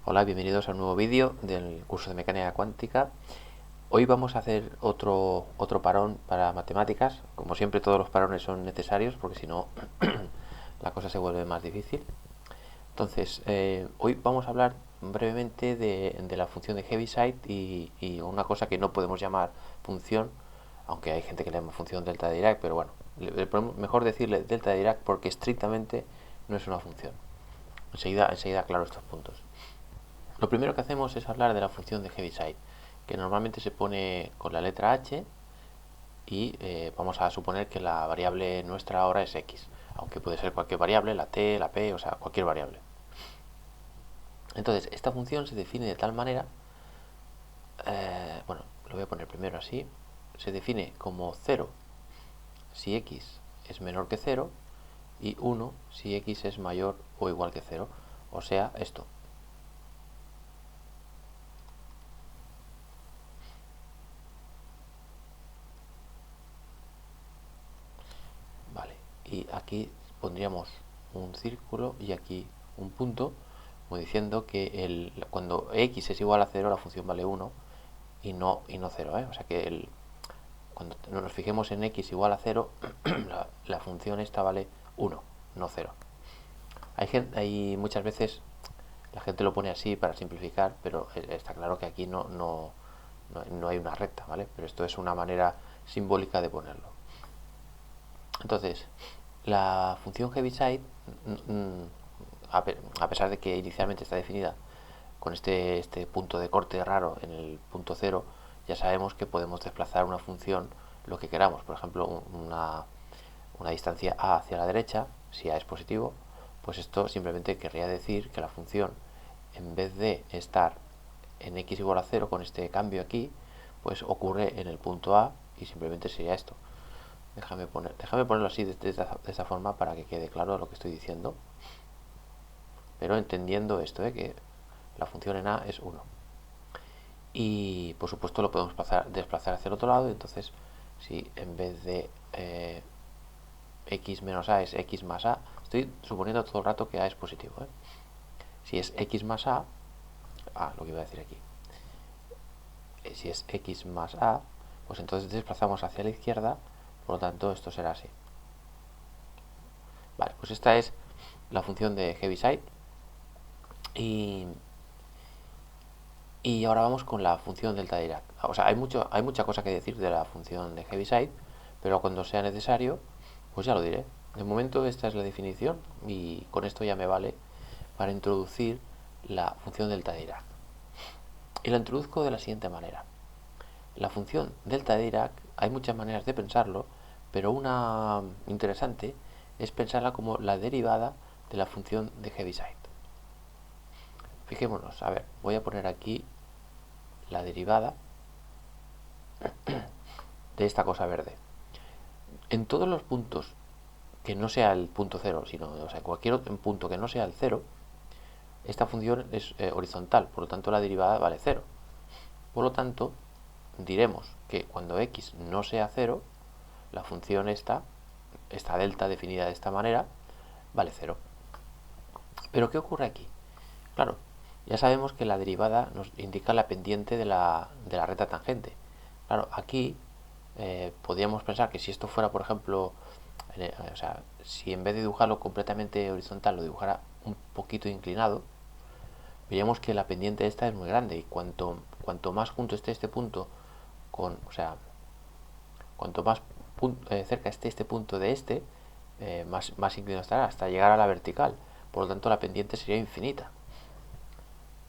Hola, bienvenidos a un nuevo vídeo del curso de mecánica cuántica. Hoy vamos a hacer otro parón para matemáticas. Como siempre, todos los parones son necesarios porque si no la cosa se vuelve más difícil. Entonces, hoy vamos a hablar brevemente de la función de Heaviside y una cosa que no podemos llamar función, aunque hay gente que le llama función delta de Dirac, pero bueno, mejor decirle delta de Dirac porque estrictamente no es una función. Enseguida aclaro estos puntos. Lo primero que hacemos es hablar de la función de Heaviside, que normalmente se pone con la letra h y vamos a suponer que la variable nuestra ahora es x, aunque puede ser cualquier variable, la t, la p, o sea, cualquier variable. Entonces, esta función se define de tal manera, bueno, lo voy a poner primero así, se define como 0 si x es menor que 0 y 1 si x es mayor o igual que 0, o sea, esto. Vale, y aquí pondríamos un círculo y aquí un punto, como diciendo que cuando x es igual a 0 la función vale 1 y no 0, ¿eh? O sea que cuando nos fijemos en x igual a 0, la función esta vale 1, no 0. Hay muchas veces la gente lo pone así para simplificar, pero está claro que aquí no hay una recta, ¿vale? Pero esto es una manera simbólica de ponerlo. Entonces, la función Heaviside, a pesar de que inicialmente está definida con este punto de corte raro en el punto cero, ya sabemos que podemos desplazar una función lo que queramos. Por ejemplo, una distancia a hacia la derecha, si a es positivo, pues esto simplemente querría decir que la función, en vez de estar en x igual a 0 con este cambio aquí, pues ocurre en el punto A y simplemente sería esto. Déjame ponerlo así de esta forma para que quede claro lo que estoy diciendo, pero entendiendo esto, que la función en A es 1. Y por supuesto lo podemos desplazar hacia el otro lado, entonces si en vez de x menos A es x más A, estoy suponiendo todo el rato que A es positivo. Si es x más A, lo que iba a decir aquí, si es x más A, pues entonces desplazamos hacia la izquierda, por lo tanto esto será así. Vale, pues esta es la función de Heaviside. Y ahora vamos con la función delta de Dirac. O sea, hay mucha cosa que decir de la función de Heaviside, pero cuando sea necesario, pues ya lo diré. De momento esta es la definición y con esto ya me vale para introducir la función delta de Dirac. Y la introduzco de la siguiente manera. La función delta de Dirac, hay muchas maneras de pensarlo, pero una interesante es pensarla como la derivada de la función de Heaviside. Fijémonos, a ver, voy a poner aquí la derivada de esta cosa verde. En todos los puntos que no sea el punto cero, sino cualquier otro punto que no sea el cero, esta función es horizontal, por lo tanto la derivada vale cero. Por lo tanto, diremos que cuando x no sea cero, la función esta delta definida de esta manera, vale cero. Pero ¿qué ocurre aquí? Claro, ya sabemos que la derivada nos indica la pendiente de la recta tangente. Claro, aquí podríamos pensar que si esto fuera, por ejemplo, o sea, si en vez de dibujarlo completamente horizontal lo dibujara un poquito inclinado, veríamos que la pendiente esta es muy grande y cuanto más junto esté este punto o sea, cuanto más cerca esté este punto de más inclinado estará hasta llegar a la vertical. Por lo tanto, la pendiente sería infinita.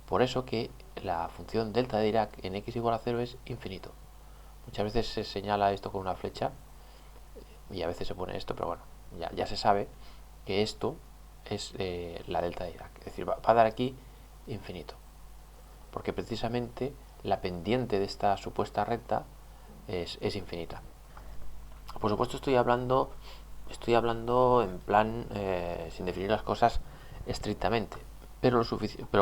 Por eso que la función delta de Dirac en x igual a 0 es infinito. Muchas veces se señala esto con una flecha y a veces se pone esto, pero bueno, ya se sabe que esto es la delta de Dirac. Es decir, va a dar aquí infinito. Porque precisamente la pendiente de esta supuesta recta es infinita. Por supuesto estoy hablando en plan sin definir las cosas estrictamente, pero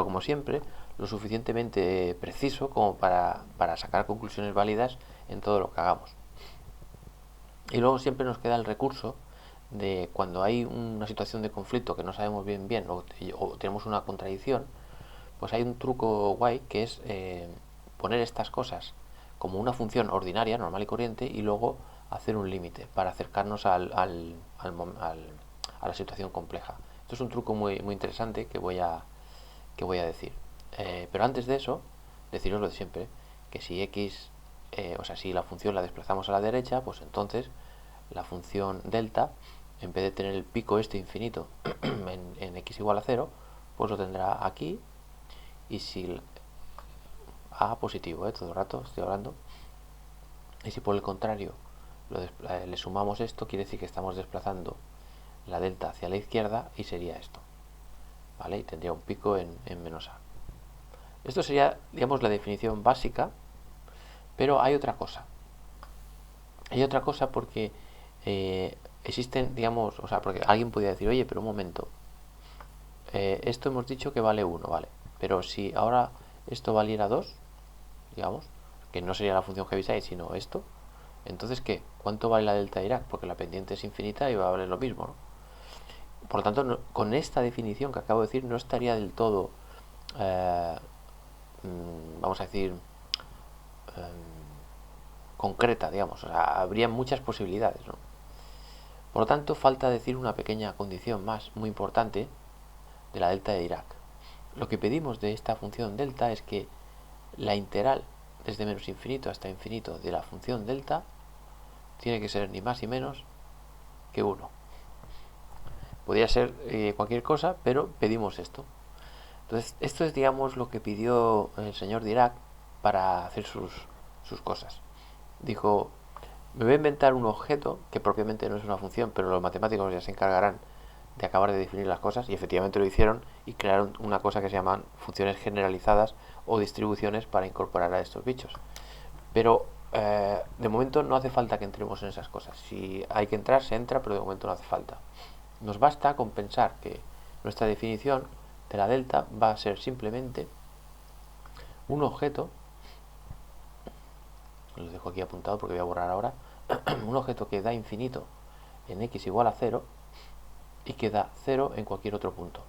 como siempre, lo suficientemente preciso como para sacar conclusiones válidas en todo lo que hagamos. Y luego siempre nos queda el recurso de cuando hay una situación de conflicto que no sabemos bien o tenemos una contradicción, pues hay un truco guay que es poner estas cosas como una función ordinaria, normal y corriente, y luego hacer un límite para acercarnos a la situación compleja. Esto es un truco muy interesante que voy a decir. Pero antes de eso, deciros lo de siempre, que si x, o sea, si la función la desplazamos a la derecha, pues entonces la función delta, en vez de tener el pico este infinito en x igual a 0, pues lo tendrá aquí. Y si a positivo, todo el rato estoy hablando. Y si por el contrario le sumamos esto, quiere decir que estamos desplazando la delta hacia la izquierda y sería esto, ¿vale? Y tendría un pico en menos a. Esto sería, digamos, la definición básica, pero hay otra cosa. Hay otra cosa porque existen, digamos, o sea, porque alguien podría decir, oye, pero un momento, esto hemos dicho que vale 1, ¿vale? Pero si ahora esto valiera 2, digamos, que no sería la función Heaviside, sino esto, entonces, ¿qué? ¿Cuánto vale la delta de Dirac? Porque la pendiente es infinita y va a valer lo mismo, ¿no? Por lo tanto, con esta definición que acabo de decir, no estaría del todo, eh, vamos a decir, concreta, digamos. O sea, habría muchas posibilidades, ¿no? Por lo tanto, falta decir una pequeña condición más, muy importante, de la delta de Dirac. Lo que pedimos de esta función delta es que la integral desde menos infinito hasta infinito de la función delta tiene que ser ni más ni menos que 1. Podría ser cualquier cosa, pero pedimos esto. Entonces, esto es, digamos, lo que pidió el señor Dirac para hacer sus cosas. Dijo, me voy a inventar un objeto que propiamente no es una función, pero los matemáticos ya se encargarán de acabar de definir las cosas, y efectivamente lo hicieron y crearon una cosa que se llaman funciones generalizadas o distribuciones para incorporar a estos bichos. Pero de momento no hace falta que entremos en esas cosas. Si hay que entrar, se entra, pero de momento no hace falta. Nos basta con pensar que nuestra definición de la delta va a ser simplemente un objeto, lo dejo aquí apuntado porque voy a borrar ahora, un objeto que da infinito en x igual a 0 y que da 0 en cualquier otro punto.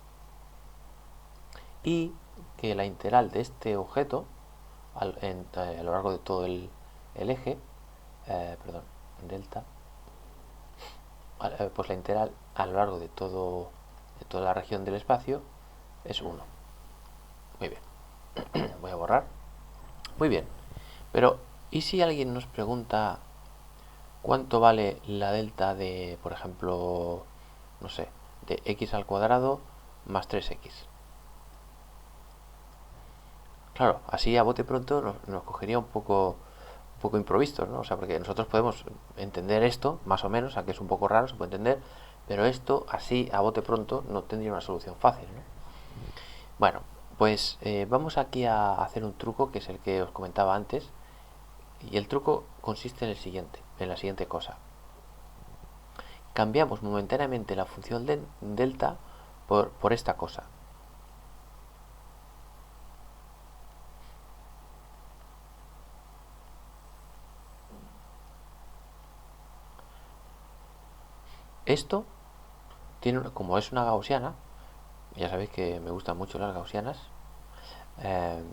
Y que la integral de este objeto a lo largo de todo el eje, perdón, delta, pues la integral a lo largo de toda la región del espacio es 1. Muy bien. Voy a borrar. Muy bien. Pero, ¿y si alguien nos pregunta cuánto vale la delta de, por ejemplo, no sé, de x al cuadrado más 3x? Claro, así a bote pronto nos cogería un poco improvistos, ¿no? O sea, porque nosotros podemos entender esto, más o menos, aunque es un poco raro, se puede entender, pero esto así a bote pronto no tendría una solución fácil, ¿no? Bueno, pues vamos aquí a hacer un truco que es el que os comentaba antes, y el truco consiste en la siguiente cosa. Cambiamos momentáneamente la función delta por esta cosa. Esto tiene, como es una gaussiana, ya sabéis que me gustan mucho las gaussianas, eh,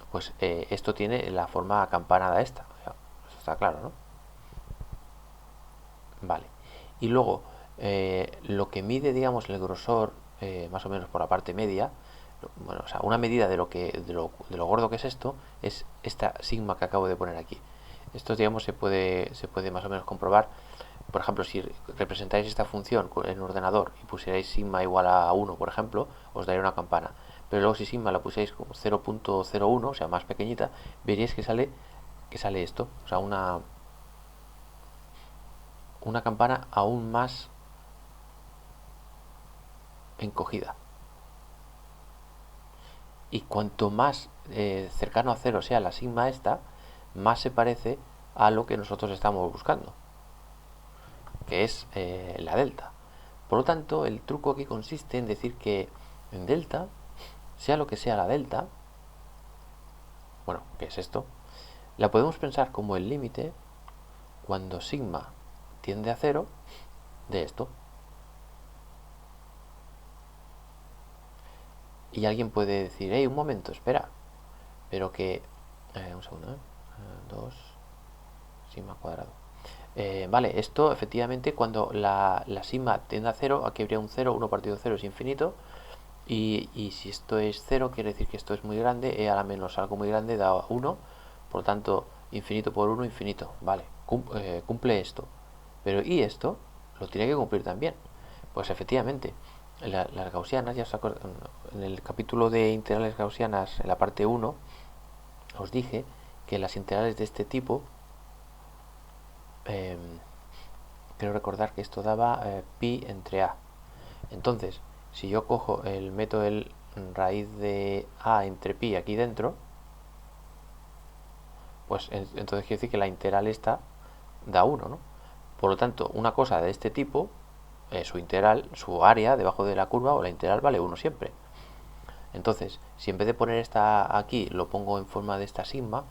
pues esto tiene la forma acampanada esta. O sea, eso está claro, ¿no? Vale. Y luego, lo que mide, digamos, el grosor, más o menos por la parte media, bueno, o sea, una medida de lo gordo que es esto, es esta sigma que acabo de poner aquí. Esto, digamos, se puede más o menos comprobar. Por ejemplo, si representáis esta función en un ordenador y pusierais sigma igual a 1, por ejemplo, os daría una campana. Pero luego si sigma la pusierais como 0.01, o sea, más pequeñita, veríais que sale esto, o sea, una campana aún más encogida. Y cuanto más cercano a cero sea la sigma esta, más se parece a lo que nosotros estamos buscando, que es la delta. Por lo tanto, el truco aquí consiste en decir que en delta, sea lo que sea la delta, bueno, ¿qué es esto? La podemos pensar como el límite cuando sigma tiende a cero de esto. Y alguien puede decir, hey, un momento, espera, pero que... un segundo, 2 sigma cuadrado. Vale, esto efectivamente cuando la sigma tiende a 0, aquí habría un 0, 1 partido 0 es infinito, y si esto es 0 quiere decir que esto es muy grande, e a la menos algo muy grande da 1, por lo tanto infinito por 1, infinito, vale, cumple esto. Pero ¿y esto? Lo tiene que cumplir también. Pues efectivamente, las gaussianas, ya os acordáis, en el capítulo de integrales gaussianas, en la parte 1, os dije que las integrales de este tipo, eh, quiero recordar que esto daba pi entre a. Entonces, si yo cojo el método del raíz de a entre pi aquí dentro, pues entonces quiere decir que la integral esta da 1, ¿no? Por lo tanto, una cosa de este tipo, su integral, su área debajo de la curva o la integral vale 1 siempre. Entonces, si en vez de poner esta aquí lo pongo en forma de esta sigma,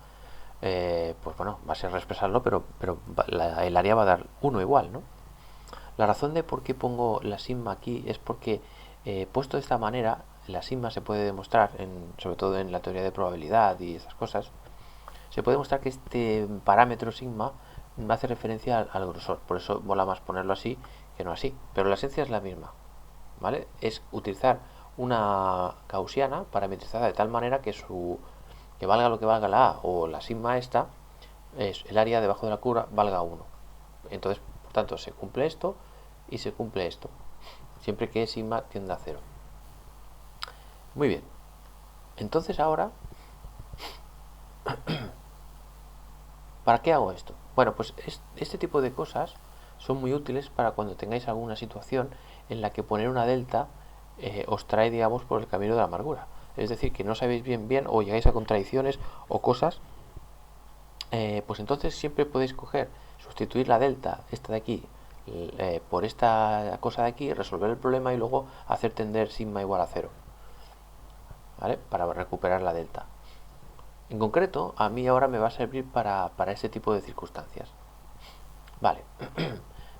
pues bueno, va a ser reexpresarlo, pero el área va a dar 1 igual, ¿no? La razón de por qué pongo la sigma aquí es porque, puesto de esta manera, la sigma se puede demostrar, sobre todo en la teoría de probabilidad y esas cosas, se puede demostrar que este parámetro sigma hace referencia al grosor. Por eso mola más ponerlo así que no así. Pero la esencia es la misma, ¿vale? Es utilizar una gaussiana parametrizada de tal manera que valga lo que valga la A o la sigma esta, el área debajo de la curva valga 1. Entonces, por tanto, se cumple esto y se cumple esto, siempre que sigma tienda a 0. Muy bien. Entonces ahora, ¿para qué hago esto? Bueno, pues este tipo de cosas son muy útiles para cuando tengáis alguna situación en la que poner una delta os trae, digamos, por el camino de la amargura. Es decir, que no sabéis bien o llegáis a contradicciones o cosas, pues entonces siempre podéis sustituir la delta, esta de aquí, por esta cosa de aquí, resolver el problema y luego hacer tender sigma igual a 0, ¿vale? Para recuperar la delta. En concreto, a mí ahora me va a servir para este tipo de circunstancias. Vale,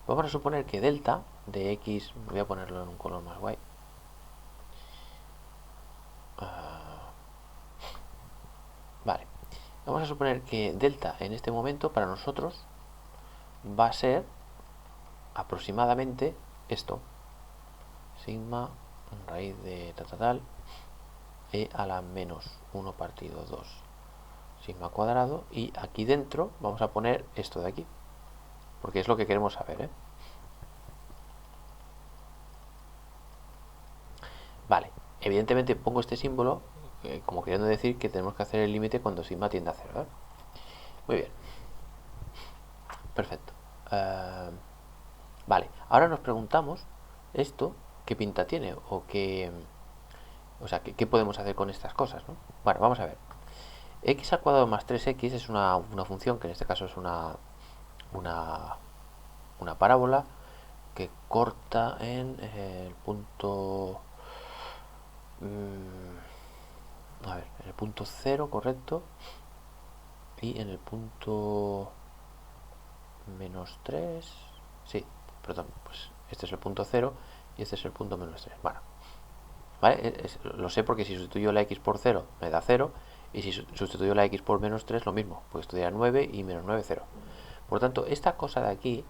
vamos a suponer que delta de x, voy a ponerlo en un color más guay. Vale, vamos a suponer que delta en este momento para nosotros va a ser aproximadamente esto, sigma raíz de tal e a la menos 1 partido 2 sigma cuadrado, y aquí dentro vamos a poner esto de aquí, porque es lo que queremos saber, ¿eh? Vale, evidentemente pongo este símbolo como queriendo decir que tenemos que hacer el límite cuando sigma tiende a 0, ¿eh? Muy bien, perfecto. Vale, ahora nos preguntamos esto, ¿qué pinta tiene? O sea, ¿qué podemos hacer con estas cosas, ¿no? Bueno, vamos a ver. X al cuadrado más 3x es una función que en este caso es una, una parábola que corta en el punto... a ver, en el punto 0, correcto, y en el punto menos 3, sí, perdón, pues este es el punto 0 y este es el punto menos 3. Bueno, ¿vale? Lo sé porque si sustituyo la x por 0 me da 0, y si sustituyo la x por menos 3 lo mismo, porque esto da 9 y menos 9, 0. Por lo tanto, esta cosa de aquí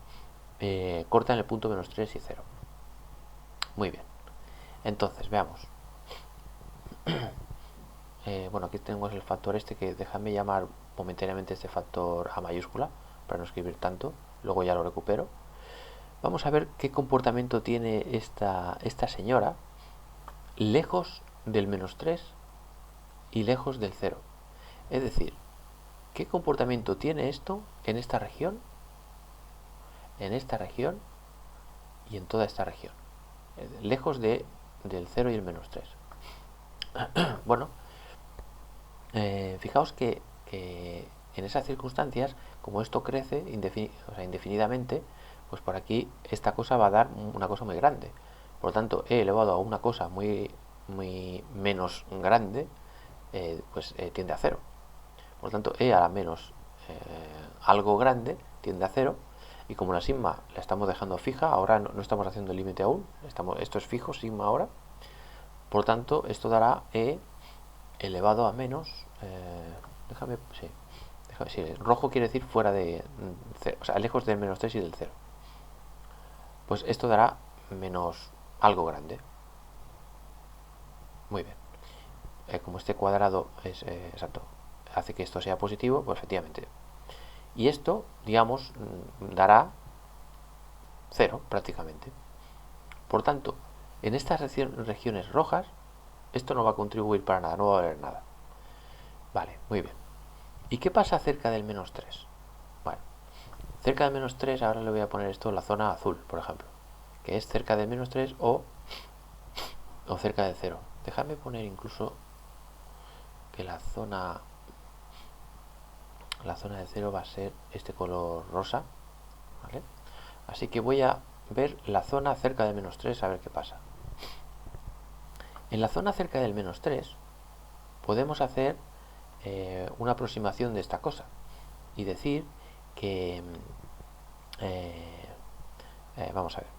corta en el punto menos 3 y 0. Muy bien. Entonces, veamos. Bueno, aquí tengo el factor este, que déjame llamar momentáneamente este factor a mayúscula para no escribir tanto, luego ya lo recupero. Vamos a ver qué comportamiento tiene esta señora lejos del menos 3 y lejos del 0. Es decir, ¿qué comportamiento tiene esto en esta región y en toda esta región? Lejos del 0 y el menos 3. Bueno, fijaos que en esas circunstancias, como esto crece indefinidamente, pues por aquí esta cosa va a dar una cosa muy grande. Por lo tanto, e elevado a una cosa muy menos grande, pues tiende a 0. Por lo tanto, e a la menos algo grande tiende a 0. Y como la sigma la estamos dejando fija, ahora no estamos haciendo el límite aún, esto es fijo, sigma ahora, Por lo tanto, esto dará e elevado a menos, sí, rojo quiere decir fuera de 0, o sea, lejos del menos 3 y del 0. Pues esto dará menos algo grande. Muy bien. Como este cuadrado es exacto, hace que esto sea positivo, pues efectivamente. Y esto, digamos, dará 0 prácticamente. Por tanto, en estas regiones rojas, esto no va a contribuir para nada, no va a haber nada. Vale, muy bien. ¿Y qué pasa cerca del menos 3? Bueno, cerca del menos 3, ahora le voy a poner esto en la zona azul, por ejemplo, que es cerca del menos 3 o cerca de 0. Dejadme poner incluso que la zona de 0 va a ser este color rosa, ¿vale? Así que voy a ver la zona cerca del menos 3 a ver qué pasa. En la zona cerca del menos 3 podemos hacer una aproximación de esta cosa y decir que vamos a ver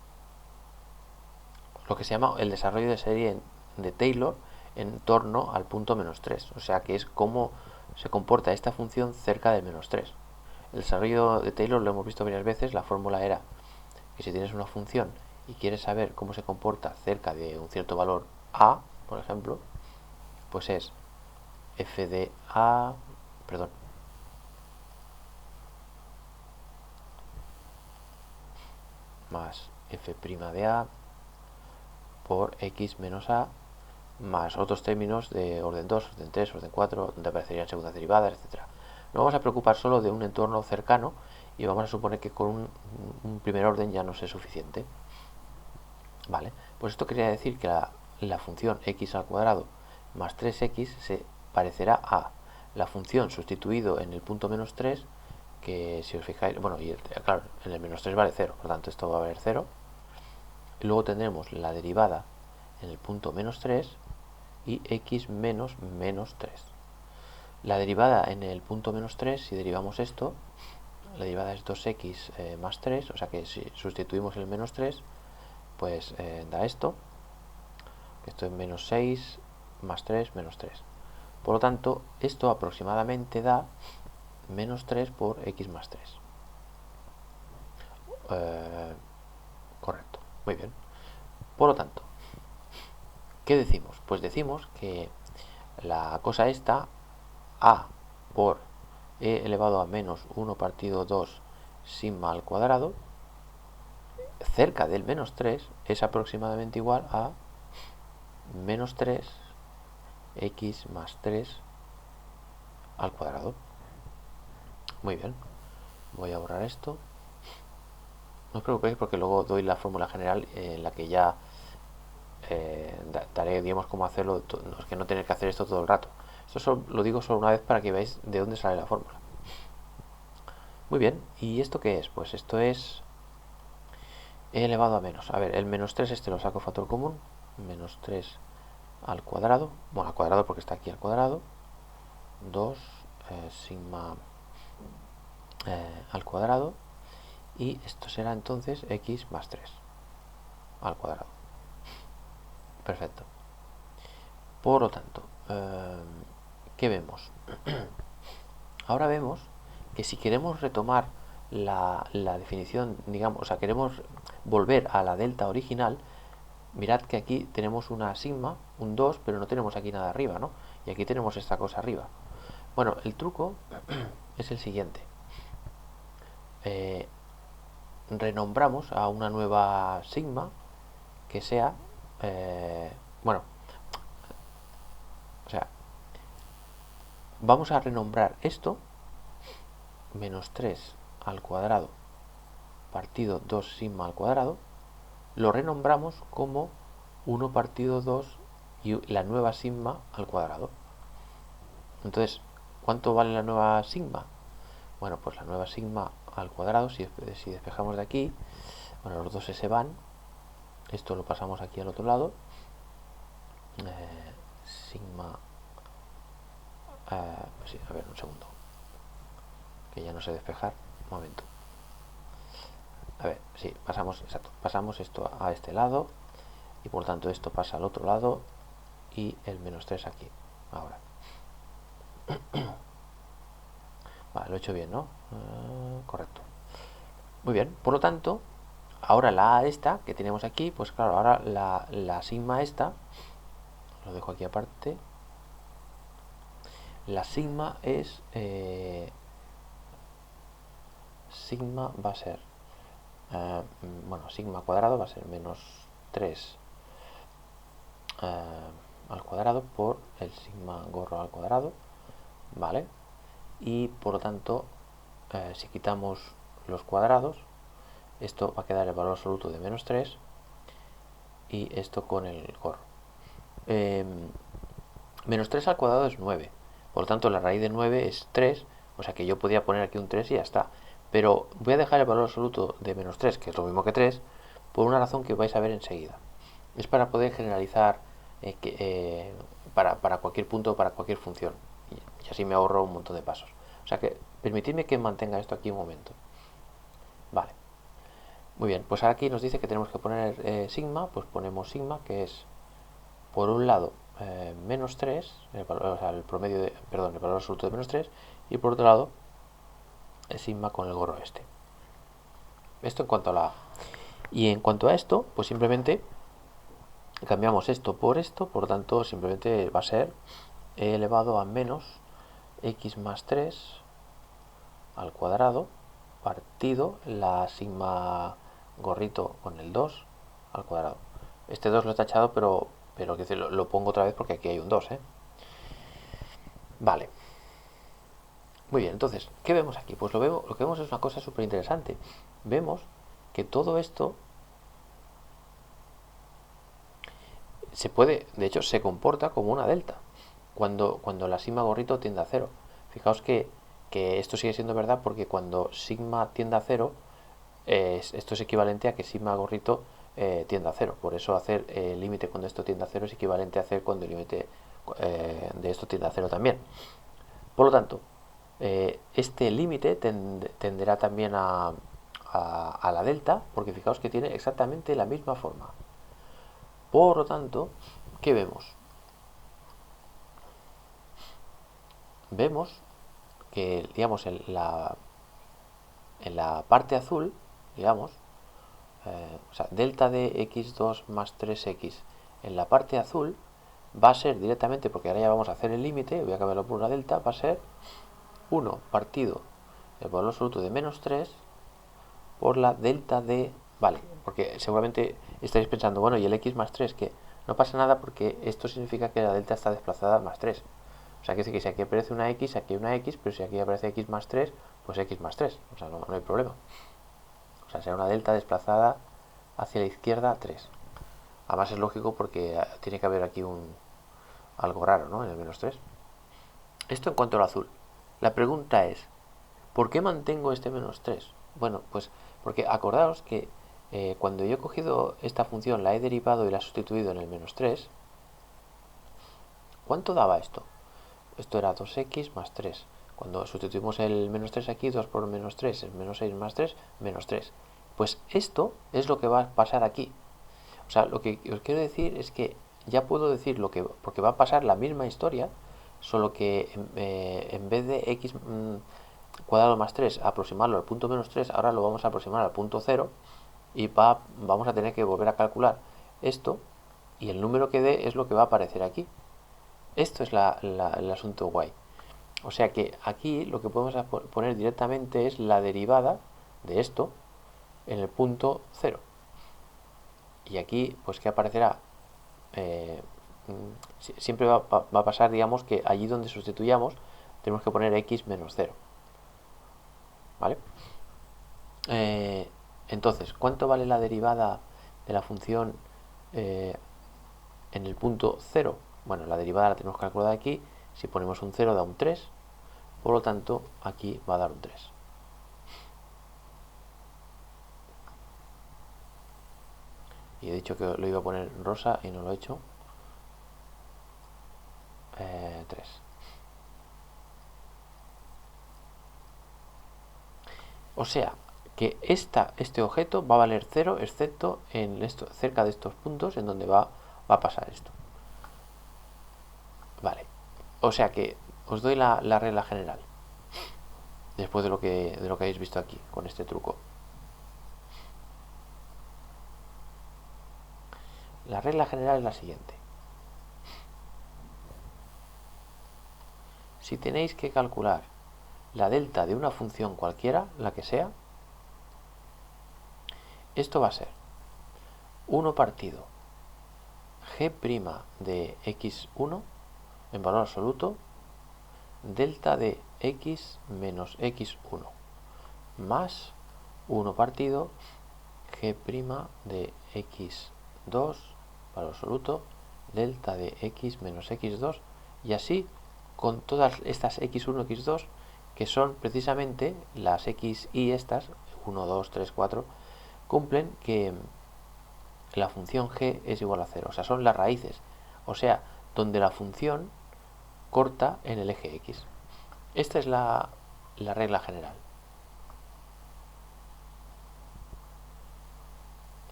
lo que se llama el desarrollo de serie de Taylor en torno al punto menos 3, o sea que es cómo se comporta esta función cerca del menos 3. El desarrollo de Taylor lo hemos visto varias veces. La fórmula era que si tienes una función y quieres saber cómo se comporta cerca de un cierto valor a, por ejemplo, pues es f de a, perdón, más f' de a por x menos a más otros términos de orden 2, orden 3, orden 4, donde aparecerían segundas derivadas, etc. No vamos a preocupar solo de un entorno cercano y vamos a suponer que con un primer orden ya nos es suficiente. Vale, pues esto quería decir que la función x al cuadrado más 3x se parecerá a la función sustituido en el punto menos 3, que si os fijáis, bueno, y claro, en el menos 3 vale 0, por lo tanto esto va a valer 0. Y luego tendremos la derivada en el punto menos 3 y x menos menos 3. La derivada en el punto menos 3, si derivamos esto, la derivada es 2x más 3, o sea que si sustituimos el menos 3, pues da esto, que esto es menos 6 más 3, menos 3. Por lo tanto, esto aproximadamente da menos 3 por x más 3. Correcto, muy bien. Por lo tanto, ¿qué decimos? Pues decimos que la cosa esta, a por e elevado a menos 1 partido 2 sigma al cuadrado, cerca del menos 3 es aproximadamente igual a menos 3 x más 3 al cuadrado. Muy bien, voy a borrar esto. No os preocupéis porque luego doy la fórmula general en la que ya daré, digamos, cómo hacerlo, es que no tener que hacer esto todo el rato. Esto lo digo solo una vez para que veáis de dónde sale la fórmula. Muy bien, ¿y esto qué es? Pues esto es e elevado a menos. A ver, el menos 3 este lo saco factor común. Menos 3 al cuadrado. Bueno, al cuadrado porque está aquí al cuadrado. 2 sigma al cuadrado. Y esto será entonces x más 3 al cuadrado. Perfecto. Por lo tanto, ¿qué vemos? Ahora vemos que si queremos retomar la definición, digamos, o sea, queremos volver a la delta original, mirad que aquí tenemos una sigma, un 2, pero no tenemos aquí nada arriba, ¿no? Y aquí tenemos esta cosa arriba. Bueno, el truco es el siguiente. Renombramos a una nueva sigma que sea, bueno, o sea, vamos a renombrar esto, menos 3 al cuadrado partido 2 sigma al cuadrado, lo renombramos como 1 partido 2 y la nueva sigma al cuadrado. Entonces, ¿cuánto vale la nueva sigma? Bueno, pues la nueva sigma al cuadrado, si despejamos de aquí, bueno, los dos se van, esto lo pasamos aquí al otro lado, sigma, sí, a ver, un segundo, que ya no sé despejar, un momento. A ver, sí, pasamos esto a este lado y por tanto esto pasa al otro lado y el menos 3 aquí. Ahora. Vale, lo he hecho bien, ¿no? Correcto. Muy bien, por lo tanto, ahora la A esta que tenemos aquí, pues claro, ahora la sigma esta, lo dejo aquí aparte, la sigma es, sigma va a ser, bueno, sigma cuadrado va a ser menos 3 al cuadrado por el sigma gorro al cuadrado, ¿vale? Y por lo tanto, si quitamos los cuadrados, esto va a quedar el valor absoluto de menos 3 y esto con el gorro. Menos 3 al cuadrado es 9, por lo tanto la raíz de 9 es 3, o sea que yo podía poner aquí un 3 y ya está. Pero voy a dejar el valor absoluto de menos 3, que es lo mismo que 3, por una razón que vais a ver enseguida. Es para poder generalizar para cualquier punto, para cualquier función. Y así me ahorro un montón de pasos. O sea que permitidme que mantenga esto aquí un momento. Vale. Muy bien, pues aquí nos dice que tenemos que poner sigma, pues ponemos sigma, que es, por un lado, menos 3, o sea, el promedio de, perdón, el valor absoluto de menos 3, y por otro lado, el sigma con el gorro este. Esto en cuanto a la A. Y en cuanto a esto, pues simplemente cambiamos esto, por lo tanto, simplemente va a ser e elevado a menos x más 3 al cuadrado partido la sigma gorrito con el 2 al cuadrado. Este 2 lo he tachado, pero lo pongo otra vez porque aquí hay un 2, ¿eh? Vale. Muy bien, entonces, ¿qué vemos aquí? Pues lo que vemos es una cosa súper interesante. Vemos que todo esto se puede, de hecho, se comporta como una delta cuando la sigma gorrito tiende a 0. Fijaos que esto sigue siendo verdad porque cuando sigma tiende a 0, esto es equivalente a que sigma gorrito tiende a 0. Por eso hacer el límite cuando esto tiende a 0 es equivalente a hacer cuando el límite de esto tiende a 0 también. Por lo tanto, este límite tenderá también a la delta, porque fijaos que tiene exactamente la misma forma. Por lo tanto, ¿qué vemos? Vemos que, digamos, en la parte azul, digamos, o sea, delta de x2 más 3x en la parte azul va a ser directamente, porque ahora ya vamos a hacer el límite, voy a cambiarlo por una delta, va a ser 1 partido el valor absoluto de menos 3 por la delta de... Vale, porque seguramente estaréis pensando, bueno, y el x más 3, que no pasa nada porque esto significa que la delta está desplazada más 3. O sea, que si aquí aparece una x, aquí hay una x, pero si aquí aparece x más 3, pues x más 3. O sea, no hay problema. O sea, será una delta desplazada hacia la izquierda 3. Además es lógico porque tiene que haber aquí algo raro, ¿no? En el menos 3. Esto en cuanto al azul. La pregunta es, ¿por qué mantengo este menos 3? Bueno, pues porque acordaos que cuando yo he cogido esta función, la he derivado y la he sustituido en el menos 3, ¿cuánto daba esto? Esto era 2x más 3. Cuando sustituimos el menos 3 aquí, 2 por menos 3 es menos 6 más 3, menos 3. Pues esto es lo que va a pasar aquí. O sea, lo que os quiero decir es que ya puedo decir lo que, porque va a pasar la misma historia, solo que en vez de x cuadrado más 3 aproximarlo al punto menos 3, ahora lo vamos a aproximar al punto 0 y vamos a tener que volver a calcular esto y el número que dé es lo que va a aparecer aquí. Esto es el asunto guay. O sea que aquí lo que podemos poner directamente es la derivada de esto en el punto 0. Y aquí, pues, ¿qué aparecerá? Siempre va a pasar, digamos, que allí donde sustituyamos tenemos que poner x menos 0. ¿Vale? Entonces, ¿cuánto vale la derivada de la función en el punto 0? Bueno, la derivada la tenemos calculada aquí. Si ponemos un 0 da un 3. Por lo tanto, aquí va a dar un 3. Y he dicho que lo iba a poner en rosa y no lo he hecho. 3. O sea, que este objeto va a valer 0 excepto cerca de estos puntos en donde va a pasar esto. O sea que os doy la regla general, después de lo que habéis visto aquí, con este truco. La regla general es la siguiente. Si tenéis que calcular la delta de una función cualquiera, la que sea, esto va a ser 1 partido g' de x1 en valor absoluto, delta de x menos x1, más 1 partido g' de x2, valor absoluto, delta de x menos x2, y así con todas estas x1, x2, que son precisamente las x y estas, 1, 2, 3, 4, cumplen que la función g es igual a 0, o sea, son las raíces, o sea, donde la función corta en el eje x. Esta es la regla general.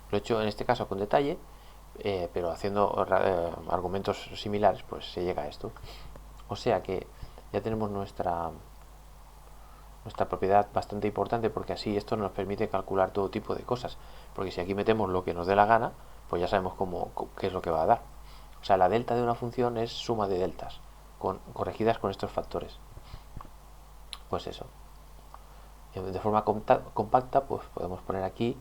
Lo he hecho en este caso con detalle, pero haciendo argumentos similares, pues se llega a esto. O sea que ya tenemos nuestra propiedad bastante importante, porque así esto nos permite calcular todo tipo de cosas. Porque si aquí metemos lo que nos dé la gana, pues ya sabemos qué es lo que va a dar. O sea, la delta de una función es suma de deltas, corregidas con estos factores. Pues eso. De forma compacta, pues podemos poner aquí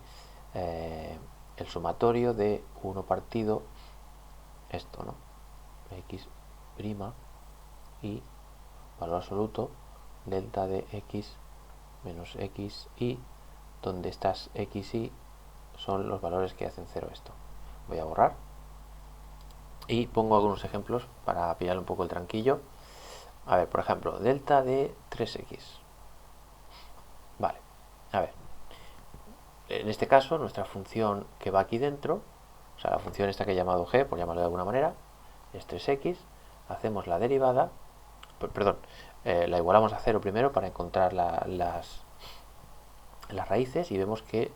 el sumatorio de 1 partido esto, ¿no? X' y valor absoluto delta de x menos x y, donde estas x y son los valores que hacen 0 esto. Voy a borrar y pongo algunos ejemplos para pillar un poco el tranquillo. A ver, por ejemplo, delta de 3x. Vale, a ver. En este caso, nuestra función que va aquí dentro, o sea, la función esta que he llamado g, por llamarlo de alguna manera, es 3x. Hacemos la derivada, perdón, la igualamos a 0 primero para encontrar las raíces, y vemos que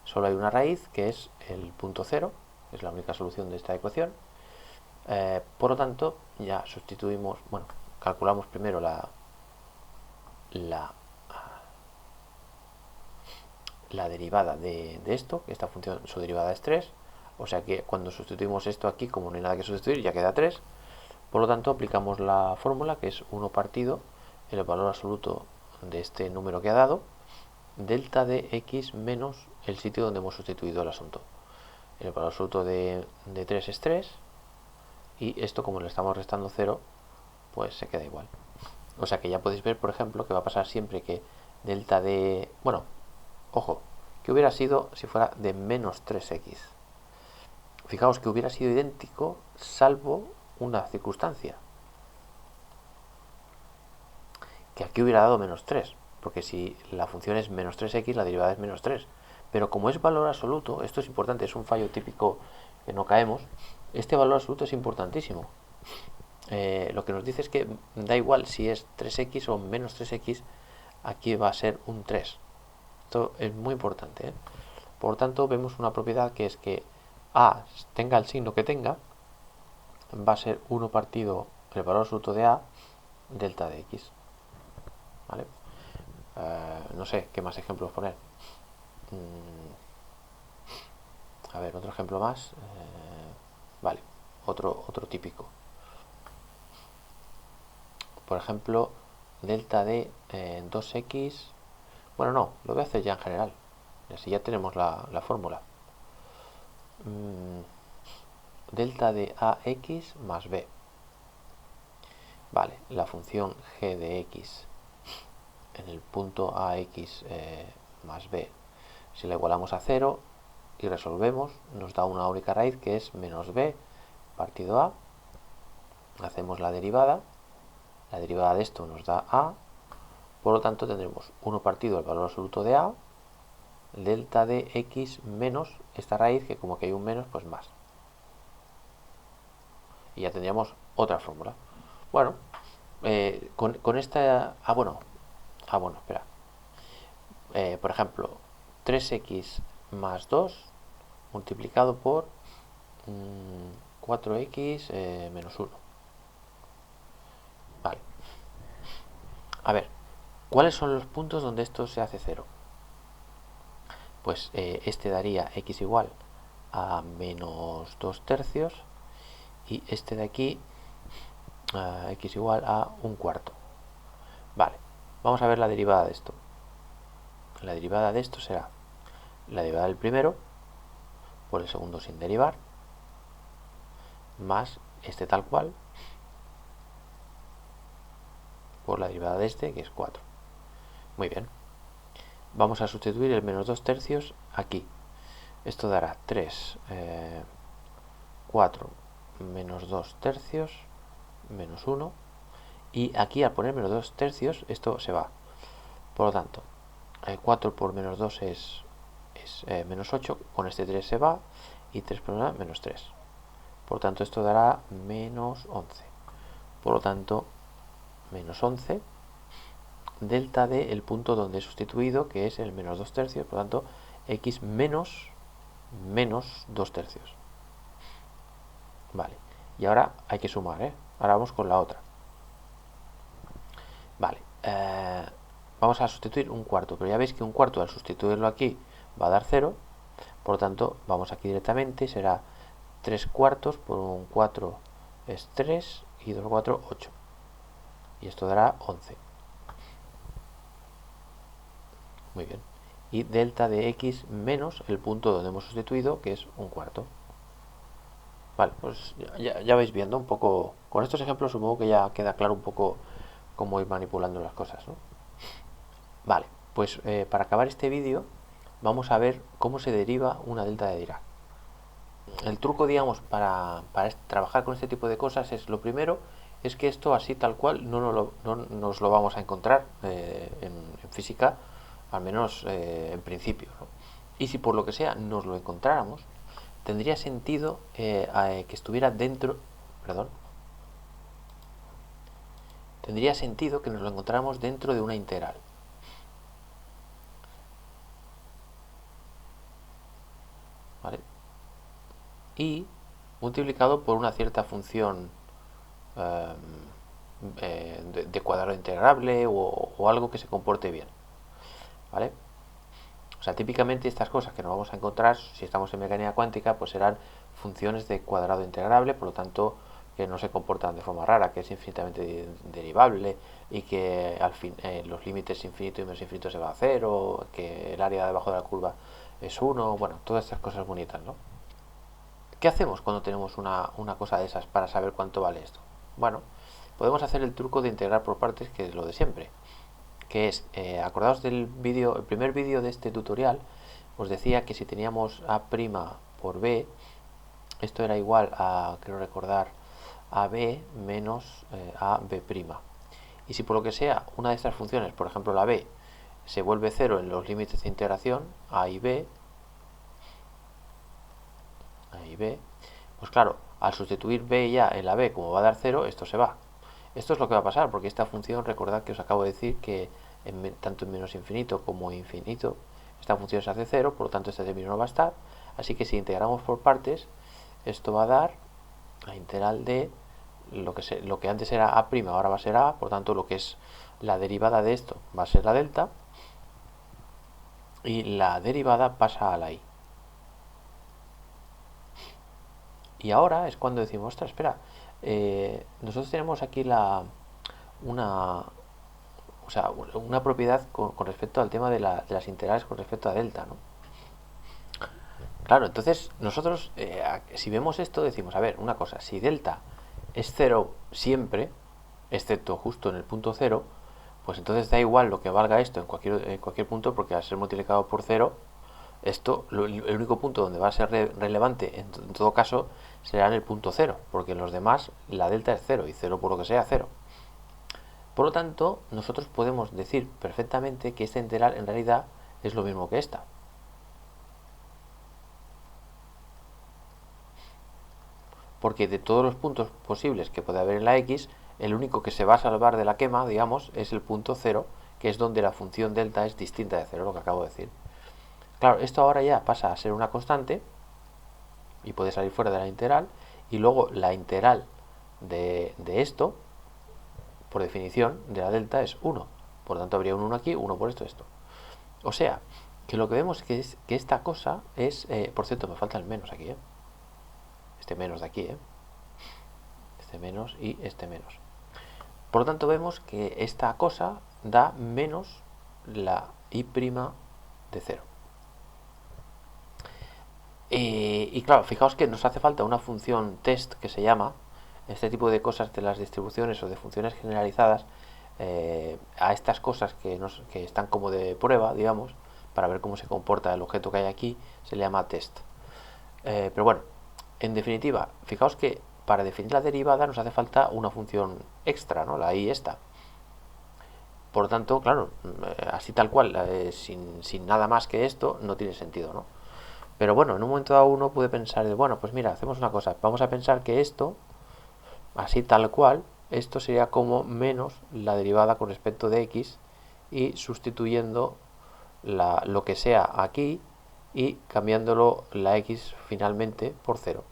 solo hay una raíz, que es el punto 0, es la única solución de esta ecuación. Por lo tanto, ya sustituimos, bueno, calculamos primero la derivada de esto, que esta función, su derivada es 3, o sea que cuando sustituimos esto aquí, como no hay nada que sustituir, ya queda 3. Por lo tanto, aplicamos la fórmula, que es 1 partido el valor absoluto de este número que ha dado, delta de x menos el sitio donde hemos sustituido el asunto. El valor absoluto de 3 es 3, y esto, como le estamos restando 0, pues se queda igual. O sea que ya podéis ver, por ejemplo, que va a pasar siempre que delta de... Bueno, ojo, que hubiera sido si fuera de menos 3x. Fijaos que hubiera sido idéntico, salvo una circunstancia, que aquí hubiera dado menos 3, porque si la función es menos 3x, la derivada es menos 3. Pero como es valor absoluto, esto es importante, es un fallo típico que no caemos, este valor absoluto es importantísimo. Lo que nos dice es que da igual si es 3x o menos 3x, aquí va a ser un 3. Esto es muy importante, ¿eh? Por lo tanto, vemos una propiedad que es que a tenga el signo que tenga, va a ser 1 partido el valor absoluto de a delta de x. ¿Vale? No sé qué más ejemplos poner. A ver, otro ejemplo más. Vale, otro típico. Por ejemplo, delta de 2x. Bueno, no, lo voy a hacer ya en general. Y así ya tenemos la fórmula. Delta de ax más b. Vale, la función g de x en el punto ax más b, si la igualamos a 0 y resolvemos, nos da una única raíz, que es menos b partido a. Hacemos la derivada de esto nos da a, por lo tanto tendremos 1 partido el valor absoluto de a, delta de x menos esta raíz, que como que hay un menos, pues más. Y ya tendríamos otra fórmula. Bueno, con esta... bueno, espera. Por ejemplo, 3x más 2 multiplicado por 4x menos 1. A ver, ¿cuáles son los puntos donde esto se hace 0? Pues este daría x igual a menos 2 tercios y este de aquí x igual a un cuarto. Vale, vamos a ver la derivada de esto. La derivada de esto será la derivada del primero por el segundo sin derivar más este tal cual por la derivada de este, que es 4. Muy bien. Vamos a sustituir el menos 2 tercios aquí. Esto dará 3, 4 menos 2 tercios menos 1. Y aquí al poner menos 2 tercios, esto se va. Por lo tanto, 4 por menos 2 es menos 8. Con este 3 se va. Y 3 por 1 menos 3. Por lo tanto, esto dará menos 11. Por lo tanto, menos 11 delta de el punto donde he sustituido, que es el menos 2 tercios. Por lo tanto, x menos 2 tercios. Vale. Y ahora hay que sumar, Ahora vamos con la otra. Vale. Vamos a sustituir un cuarto, pero ya veis que un cuarto al sustituirlo aquí va a dar 0. Por lo tanto, vamos aquí directamente, será 3 cuartos por un 4 es 3 y 2 4, 8. Y esto dará 11. Muy bien. Y delta de x menos el punto donde hemos sustituido, que es un cuarto. Vale, pues ya vais viendo un poco. Con estos ejemplos supongo que ya queda claro un poco cómo ir manipulando las cosas, ¿no? Vale, pues para acabar este vídeo vamos a ver cómo se deriva una delta de Dirac. El truco, digamos, para trabajar con este tipo de cosas es, lo primero, es que esto así tal cual no nos lo vamos a encontrar en física, al menos en principio, ¿no? Y si por lo que sea nos lo encontráramos, tendría sentido que estuviera dentro, perdón, tendría sentido que nos lo encontráramos dentro de una integral. ¿Vale? Y multiplicado por una cierta función de cuadrado integrable o algo que se comporte bien. ¿Vale? O sea, típicamente estas cosas que nos vamos a encontrar si estamos en mecánica cuántica, pues serán funciones de cuadrado integrable, por lo tanto que no se comportan de forma rara, que es infinitamente derivable y que al fin los límites infinito y menos infinito se va a cero, que el área debajo de la curva es 1, bueno, todas estas cosas bonitas, ¿no? ¿Qué hacemos cuando tenemos una cosa de esas para saber cuánto vale esto? Bueno, podemos hacer el truco de integrar por partes, que es lo de siempre, que es, acordaos del vídeo, el primer vídeo de este tutorial, os decía que si teníamos a' por b, esto era igual a, quiero recordar, a b menos a b'. Y si por lo que sea una de estas funciones, por ejemplo la b, se vuelve 0 en los límites de integración, a y b, pues claro, al sustituir b ya en la b, como va a dar 0, esto se va. Esto es lo que va a pasar, porque esta función, recordad que os acabo de decir que tanto en menos infinito como infinito, esta función se hace 0, por lo tanto este término no va a estar. Así que si integramos por partes, esto va a dar la integral de lo que antes era a', ahora va a ser a, por tanto lo que es la derivada de esto va a ser la delta, y la derivada pasa a la i. Y ahora es cuando decimos, ostras, espera, nosotros tenemos aquí una propiedad con respecto al tema de las integrales con respecto a delta, ¿no? Claro, entonces nosotros, si vemos esto, decimos, a ver, una cosa, si delta es 0 siempre, excepto justo en el punto 0, pues entonces da igual lo que valga esto en cualquier punto, porque al ser multiplicado por 0, esto, el único punto donde va a ser relevante en todo caso será en el punto 0, porque en los demás la delta es 0 y 0 por lo que sea 0. Por lo tanto, nosotros podemos decir perfectamente que esta integral en realidad es lo mismo que esta. Porque de todos los puntos posibles que puede haber en la x, el único que se va a salvar de la quema, digamos, es el punto 0, que es donde la función delta es distinta de 0, lo que acabo de decir. Claro, esto ahora ya pasa a ser una constante y puede salir fuera de la integral, y luego la integral de esto, por definición, de la delta es 1. Por lo tanto, habría un 1 aquí, 1 por esto. O sea, que lo que vemos es que esta cosa es... por cierto, me falta el menos aquí, este menos de aquí, este menos y este menos. Por lo tanto, vemos que esta cosa da menos la y' de 0. Y claro, fijaos que nos hace falta una función test que se llama, este tipo de cosas de las distribuciones o de funciones generalizadas, a estas cosas que están como de prueba, digamos, para ver cómo se comporta el objeto que hay aquí, se le llama test. Pero bueno, en definitiva, fijaos que para definir la derivada nos hace falta una función extra, ¿no? La y esta. Por lo tanto, claro, así tal cual, sin nada más que esto, no tiene sentido, ¿no? Pero bueno, en un momento dado uno puede pensar, bueno, pues mira, hacemos una cosa, vamos a pensar que esto, así tal cual, esto sería como menos la derivada con respecto de x y sustituyendo lo que sea aquí y cambiándolo la x finalmente por 0.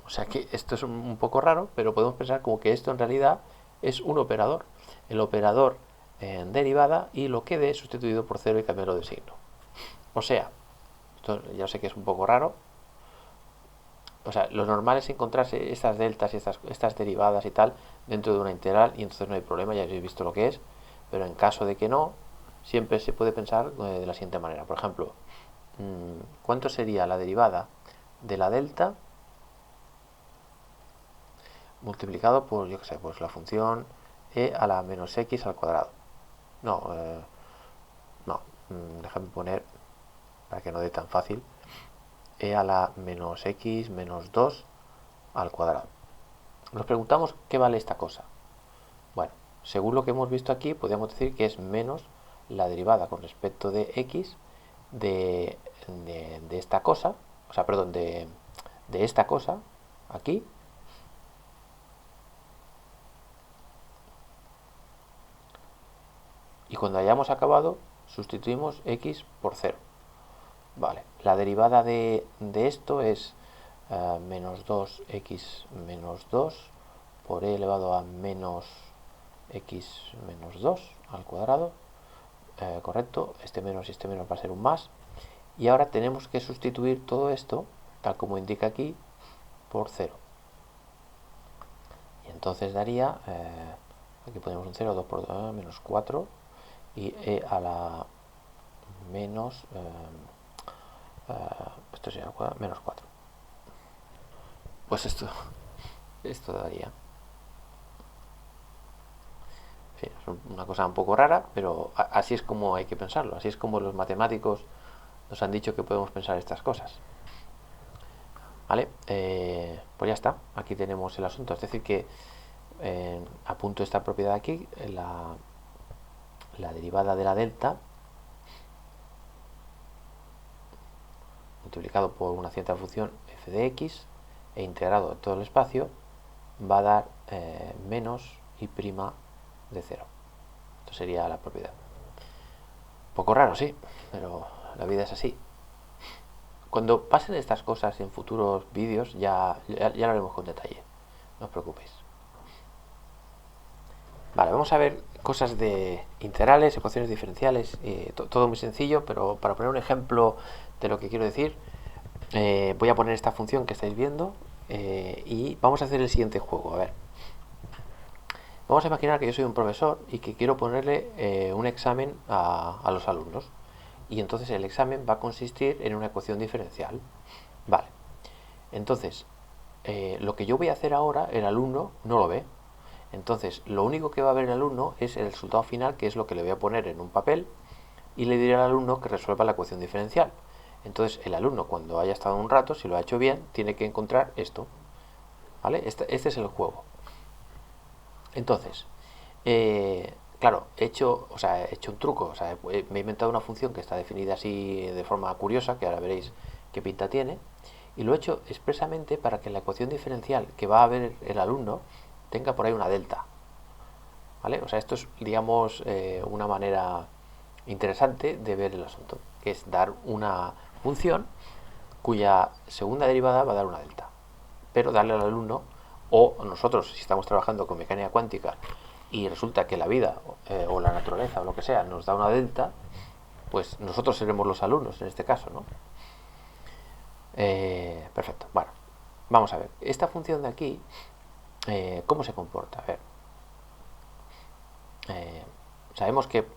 O sea que esto es un poco raro, pero podemos pensar como que esto en realidad es un operador. El operador en derivada y lo que dé sustituido por 0 y cambiarlo de signo. O sea, esto ya sé que es un poco raro. O sea, lo normal es encontrarse estas deltas y estas derivadas y tal dentro de una integral y entonces no hay problema, ya habéis visto lo que es. Pero en caso de que no, siempre se puede pensar de la siguiente manera. Por ejemplo, ¿cuánto sería la derivada de la delta multiplicado por, yo qué sé, pues la función e a la menos x al cuadrado? No, déjame poner, para que no dé tan fácil, e a la menos x menos 2 al cuadrado. Nos preguntamos qué vale esta cosa. Bueno, según lo que hemos visto aquí, podríamos decir que es menos la derivada con respecto de x de esta cosa, o sea, perdón, de esta cosa aquí, y cuando hayamos acabado sustituimos x por 0. Vale, la derivada de esto es menos 2x menos 2 por e elevado a menos x menos 2 al cuadrado. Correcto, este menos y este menos va a ser un más. Y ahora tenemos que sustituir todo esto, tal como indica aquí, por 0. Y entonces daría, aquí ponemos un 0, 2 por 2, menos 4, y e a la menos, esto sería menos 4. Pues esto daría. En fin, es una cosa un poco rara, pero así es como hay que pensarlo, así es como los matemáticos nos han dicho que podemos pensar estas cosas. ¿Vale? Pues ya está, aquí tenemos el asunto, es decir que apunto esta propiedad aquí, la derivada de la delta multiplicado por una cierta función f de x e integrado todo el espacio va a dar menos y' de 0. Esto sería la propiedad. Un poco raro, sí, pero la vida es así. Cuando pasen estas cosas en futuros vídeos ya lo haremos con detalle, no os preocupéis. Vale, vamos a ver cosas de integrales, ecuaciones diferenciales, todo muy sencillo, pero para poner un ejemplo de lo que quiero decir, voy a poner esta función que estáis viendo y vamos a hacer el siguiente juego. A ver, vamos a imaginar que yo soy un profesor y que quiero ponerle un examen a los alumnos. Y entonces el examen va a consistir en una ecuación diferencial. Vale, entonces lo que yo voy a hacer ahora, el alumno no lo ve. Entonces lo único que va a ver el alumno es el resultado final, que es lo que le voy a poner en un papel y le diré al alumno que resuelva la ecuación diferencial. Entonces el alumno, cuando haya estado un rato, si lo ha hecho bien, tiene que encontrar esto. ¿Vale? Este es el juego. Entonces, claro, he hecho un truco, o sea, me he inventado una función que está definida así de forma curiosa, que ahora veréis qué pinta tiene, y lo he hecho expresamente para que la ecuación diferencial que va a ver el alumno tenga por ahí una delta. ¿Vale? O sea, esto es, digamos, una manera interesante de ver el asunto, que es dar una función cuya segunda derivada va a dar una delta, pero darle al alumno, o nosotros, si estamos trabajando con mecánica cuántica y resulta que la vida o la naturaleza o lo que sea nos da una delta, pues nosotros seremos los alumnos en este caso, ¿no? Perfecto. Bueno, vamos a ver. Esta función de aquí, ¿cómo se comporta? A ver. Sabemos que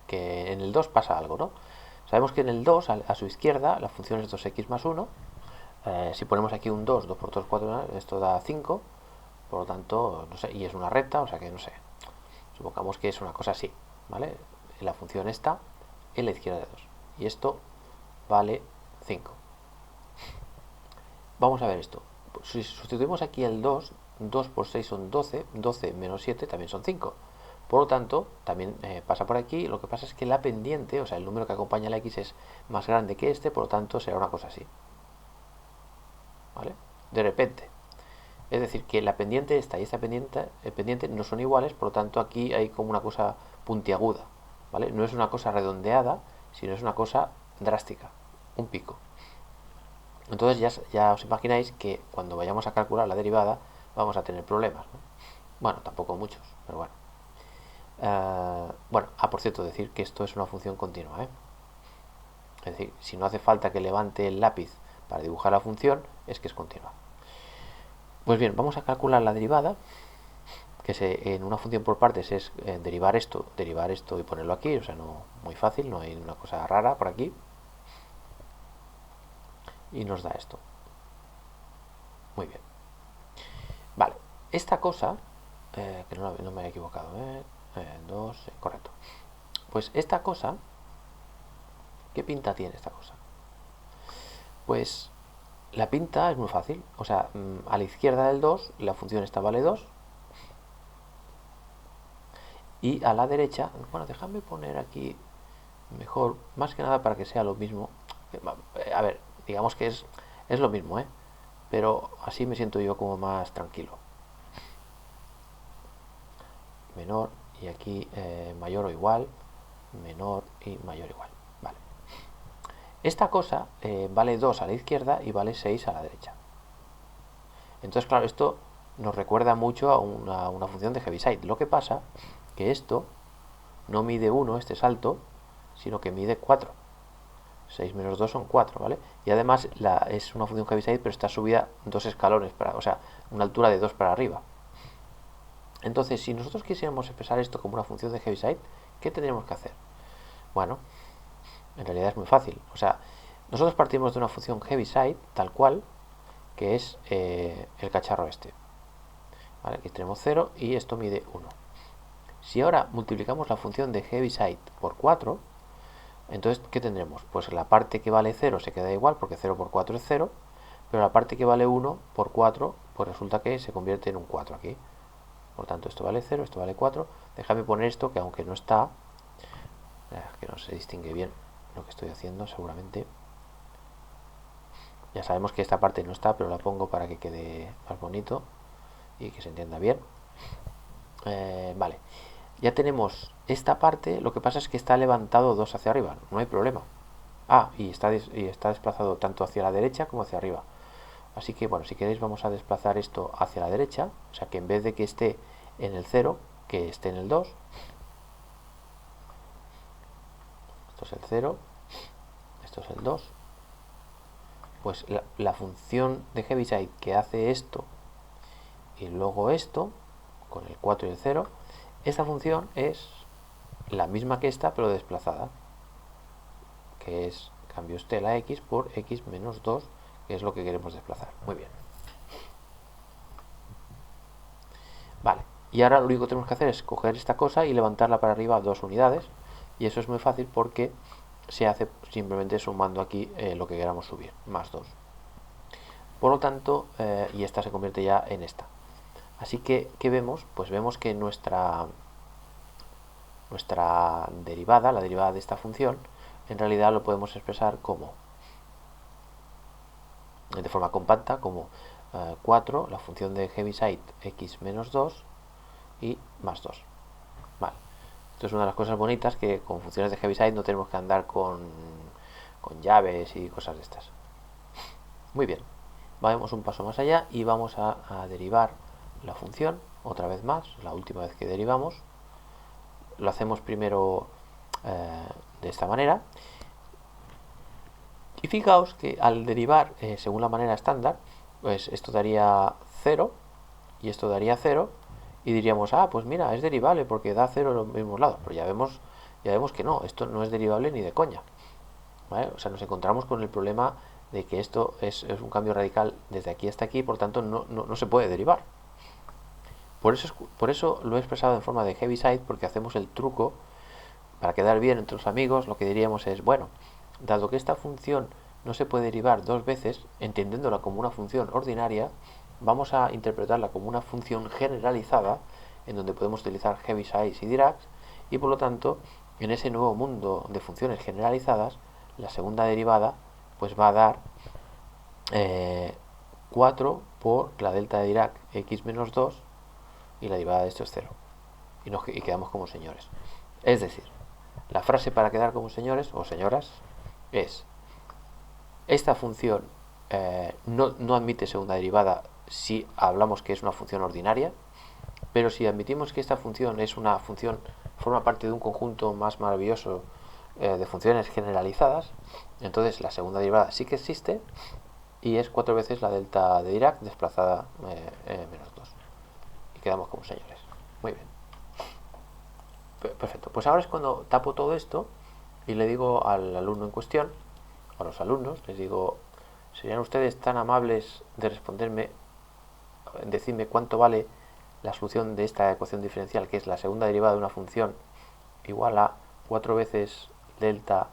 en el 2 pasa algo, ¿no? Sabemos que en el 2, a su izquierda, la función es 2x más 1. Si ponemos aquí un 2, 2 por 2, 4, esto da 5. Por lo tanto, no sé, y es una recta, o sea que no sé. Supongamos que es una cosa así, ¿vale? La función está en la izquierda de 2. Y esto vale 5. Vamos a ver esto. Si sustituimos aquí el 2, 2 por 6 son 12, 12 menos 7 también son 5. Por lo tanto, también pasa por aquí. Lo que pasa es que la pendiente, o sea, el número que acompaña a la x es más grande que este, por lo tanto será una cosa así. ¿Vale? De repente. Es decir, que la pendiente esta y esta pendiente no son iguales, por lo tanto aquí hay como una cosa puntiaguda. ¿Vale? No es una cosa redondeada, sino es una cosa drástica, un pico. Entonces ya os imagináis que cuando vayamos a calcular la derivada vamos a tener problemas, ¿no? Bueno, tampoco muchos, pero bueno. Bueno, por cierto, decir que esto es una función continua, ¿eh? Es decir, si no hace falta que levante el lápiz para dibujar la función, es que es continua. Pues bien, vamos a calcular la derivada, que en una función por partes es derivar esto y ponerlo aquí, o sea, no muy fácil, no hay una cosa rara por aquí. Y nos da esto. Muy bien. Vale, esta cosa, que no me he equivocado, 2, correcto. Pues esta cosa, ¿qué pinta tiene esta cosa? Pues la pinta es muy fácil, o sea, a la izquierda del 2 la función esta vale 2 y a la derecha, bueno, déjame poner aquí mejor, más que nada para que sea lo mismo. A ver, digamos que es lo mismo, pero así me siento yo como más tranquilo. Menor y aquí mayor o igual, menor y mayor o igual. Vale. Esta cosa vale 2 a la izquierda y vale 6 a la derecha. Entonces, claro, esto nos recuerda mucho a una función de Heaviside. Lo que pasa que esto no mide 1, este salto, sino que mide 4. 6 menos 2 son 4, ¿vale? Y además es una función Heaviside, pero está subida 2 escalones, o sea, una altura de 2 para arriba. Entonces, si nosotros quisiéramos expresar esto como una función de Heaviside, ¿qué tendríamos que hacer? Bueno, en realidad es muy fácil. O sea, nosotros partimos de una función Heaviside, tal cual, que es el cacharro este. ¿Vale? Aquí tenemos 0 y esto mide 1. Si ahora multiplicamos la función de Heaviside por 4, entonces, ¿qué tendremos? Pues la parte que vale 0 se queda igual, porque 0 por 4 es 0, pero la parte que vale 1 por 4, pues resulta que se convierte en un 4 aquí. Por tanto, esto vale 0, esto vale 4. Déjame poner esto, que aunque no está, que no se distingue bien lo que estoy haciendo, seguramente. Ya sabemos que esta parte no está, pero la pongo para que quede más bonito y que se entienda bien. Vale, ya tenemos esta parte, lo que pasa es que está levantado 2 hacia arriba, no hay problema. Y está desplazado tanto hacia la derecha como hacia arriba. Así que, bueno, si queréis vamos a desplazar esto hacia la derecha, o sea que en vez de que esté en el 0, que esté en el 2. Esto es el 0, esto es el 2. Pues la función de Heaviside que hace esto y luego esto, con el 4 y el 0, esta función es la misma que esta, pero desplazada, que es, cambio usted la x por x menos 2, que es lo que queremos desplazar. Muy bien. Vale, y ahora lo único que tenemos que hacer es coger esta cosa y levantarla para arriba 2 unidades, y eso es muy fácil porque se hace simplemente sumando aquí lo que queramos subir, más 2. Por lo tanto, y esta se convierte ya en esta. Así que, ¿qué vemos? Pues vemos que nuestra derivada, la derivada de esta función, en realidad lo podemos expresar como, de forma compacta, como 4, la función de Heaviside x menos 2 y más 2. Vale. Esto es una de las cosas bonitas, que con funciones de Heaviside no tenemos que andar con llaves y cosas de estas. Muy bien, vamos un paso más allá y vamos a derivar la función otra vez más, la última vez que derivamos. Lo hacemos primero de esta manera. Y fijaos que al derivar según la manera estándar, pues esto daría 0 y esto daría 0 y diríamos, ah, pues mira, es derivable porque da 0 en los mismos lados. Pero ya vemos que no, esto no es derivable ni de coña, ¿vale? O sea, nos encontramos con el problema de que esto es un cambio radical desde aquí hasta aquí, por tanto no se puede derivar. Por eso lo he expresado en forma de Heaviside, porque hacemos el truco para quedar bien entre los amigos. Lo que diríamos es, bueno, dado que esta función no se puede derivar dos veces, entendiéndola como una función ordinaria, vamos a interpretarla como una función generalizada, en donde podemos utilizar Heavisides y Diracs, y por lo tanto, en ese nuevo mundo de funciones generalizadas, la segunda derivada pues va a dar 4 por la delta de Dirac x menos 2, y la derivada de esto es 0. Y quedamos como señores. Es decir, la frase para quedar como señores o señoras es: esta función no admite segunda derivada si hablamos que es una función ordinaria, pero si admitimos que esta función es una función, forma parte de un conjunto más maravilloso de funciones generalizadas, entonces la segunda derivada sí que existe y es 4 veces la delta de Dirac desplazada menos 2. Y quedamos como señores. Muy bien. Perfecto. Pues ahora es cuando tapo todo esto y le digo al alumno en cuestión, a los alumnos, les digo: ¿serían ustedes tan amables de responderme, decirme cuánto vale la solución de esta ecuación diferencial, que es la segunda derivada de una función igual a 4 veces delta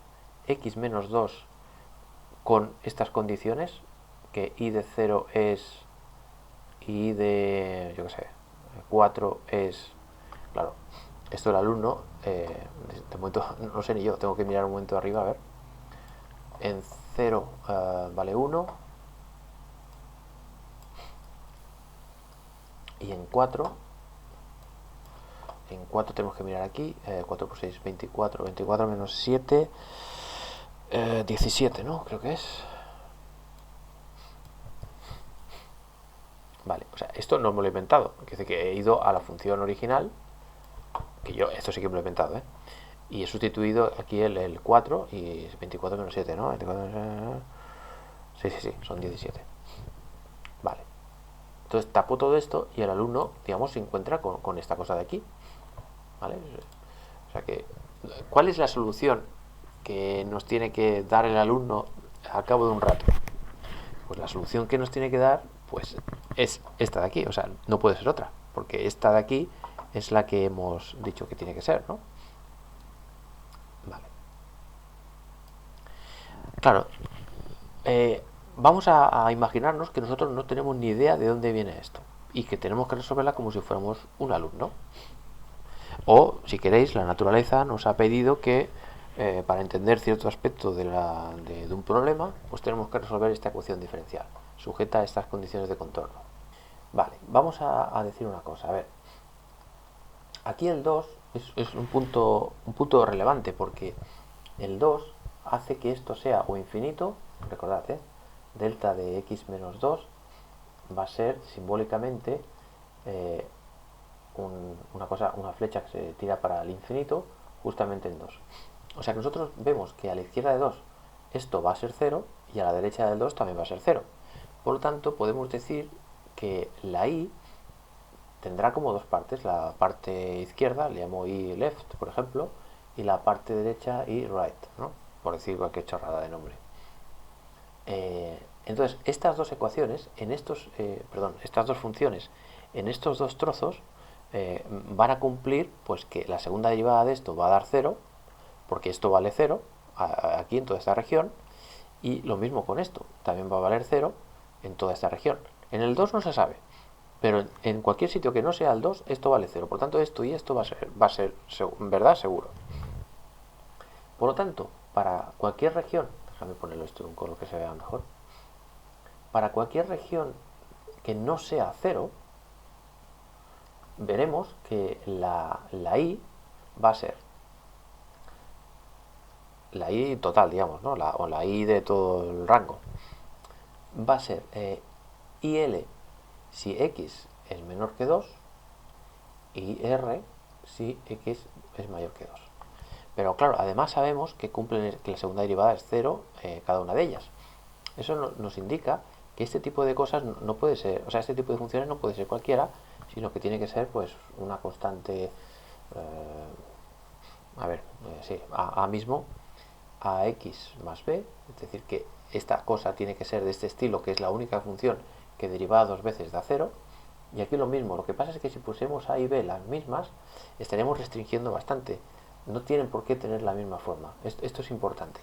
x menos 2 con estas condiciones, que y de 0 es, y de, yo qué sé, 4 es, claro, esto el alumno, de momento no sé ni yo, tengo que mirar un momento arriba, a ver. En 0 vale 1, y en 4 tenemos que mirar aquí, 4 por 6, 24, 24 menos 7, 17, ¿no? Creo que es. Vale, o sea, esto no me lo he inventado, quiere decir que he ido a la función original, que yo, esto sí que me lo he inventado, y he sustituido aquí el 4 y 24 menos 7, ¿no? 24, sí, son 17. Vale. Entonces tapo todo esto y el alumno, digamos, se encuentra con esta cosa de aquí, ¿vale? O sea que, ¿cuál es la solución que nos tiene que dar el alumno al cabo de un rato? Pues la solución que nos tiene que dar, pues, es esta de aquí. O sea, no puede ser otra, porque esta de aquí es la que hemos dicho que tiene que ser, ¿no? Vale. Claro, vamos a imaginarnos que nosotros no tenemos ni idea de dónde viene esto y que tenemos que resolverla como si fuéramos un alumno. O, si queréis, la naturaleza nos ha pedido que para entender cierto aspecto de un problema, pues tenemos que resolver esta ecuación diferencial, sujeta a estas condiciones de contorno. Vale, vamos a decir una cosa. A ver, aquí el 2 es un punto relevante, porque el 2 hace que esto sea o infinito, recordad, delta de x menos 2 va a ser simbólicamente una flecha que se tira para el infinito, justamente en 2. O sea que nosotros vemos que a la izquierda de 2 esto va a ser 0 y a la derecha del 2 también va a ser 0. Por lo tanto, podemos decir que la y tendrá como dos partes: la parte izquierda, le llamo y left, por ejemplo, y la parte derecha y right, ¿no? Por decir cualquier chorrada de nombre. Entonces, estas dos ecuaciones, estas dos funciones, en estos dos trozos, van a cumplir pues que la segunda derivada de esto va a dar 0, porque esto vale 0 aquí en toda esta región, y lo mismo con esto, también va a valer 0 en toda esta región. En el 2 no se sabe, pero en cualquier sitio que no sea el 2, esto vale 0. Por tanto, esto y esto va a ser en verdad seguro. Por lo tanto, para cualquier región, déjame ponerlo esto en un color que se vea mejor, para cualquier región que no sea 0, veremos que la y va a ser la y total, digamos, ¿no? O la y de todo el rango. Va a ser il si x es menor que 2, y R si x es mayor que 2. Pero claro, además sabemos que cumplen que la segunda derivada es 0 cada una de ellas. Eso nos indica que este tipo de cosas no puede ser, o sea, este tipo de funciones no puede ser cualquiera, sino que tiene que ser pues una constante, sí, a mismo, a x más b, es decir, que esta cosa tiene que ser de este estilo, que es la única función que derivada dos veces da 0, y aquí lo mismo. Lo que pasa es que si pusiéramos a y b las mismas, estaremos restringiendo bastante. No tienen por qué tener la misma forma. Esto es importante.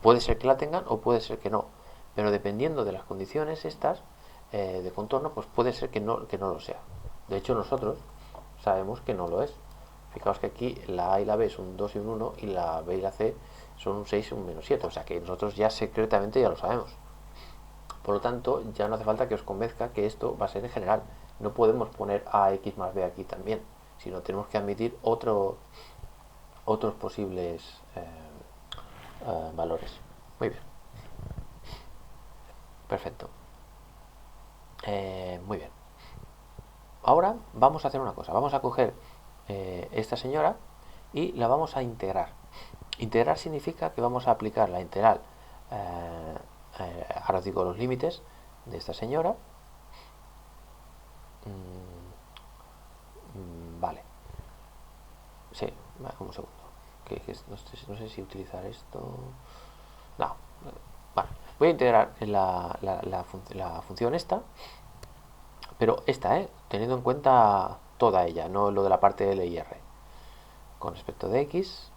Puede ser que la tengan o puede ser que no, pero dependiendo de las condiciones estas de contorno, pues puede ser que no lo sea. De hecho, nosotros sabemos que no lo es. Fijaos que aquí la A y la B son un 2 y un 1 y la B y la C son un 6 y un menos 7. O sea que nosotros ya secretamente ya lo sabemos. Por lo tanto, ya no hace falta que os convenzca que esto va a ser en general. No podemos poner AX más B aquí también, sino tenemos que admitir otros posibles valores. Muy bien. Perfecto. Muy bien. Ahora vamos a hacer una cosa. Vamos a coger esta señora y la vamos a integrar. Integrar significa que vamos a aplicar la integral, ahora os digo los límites de esta señora. Vale. Sí, vale, un segundo. No sé si utilizar esto. No. Vale. Voy a integrar la función esta, pero esta, teniendo en cuenta toda ella, no lo de la parte L y R. Con respecto de x,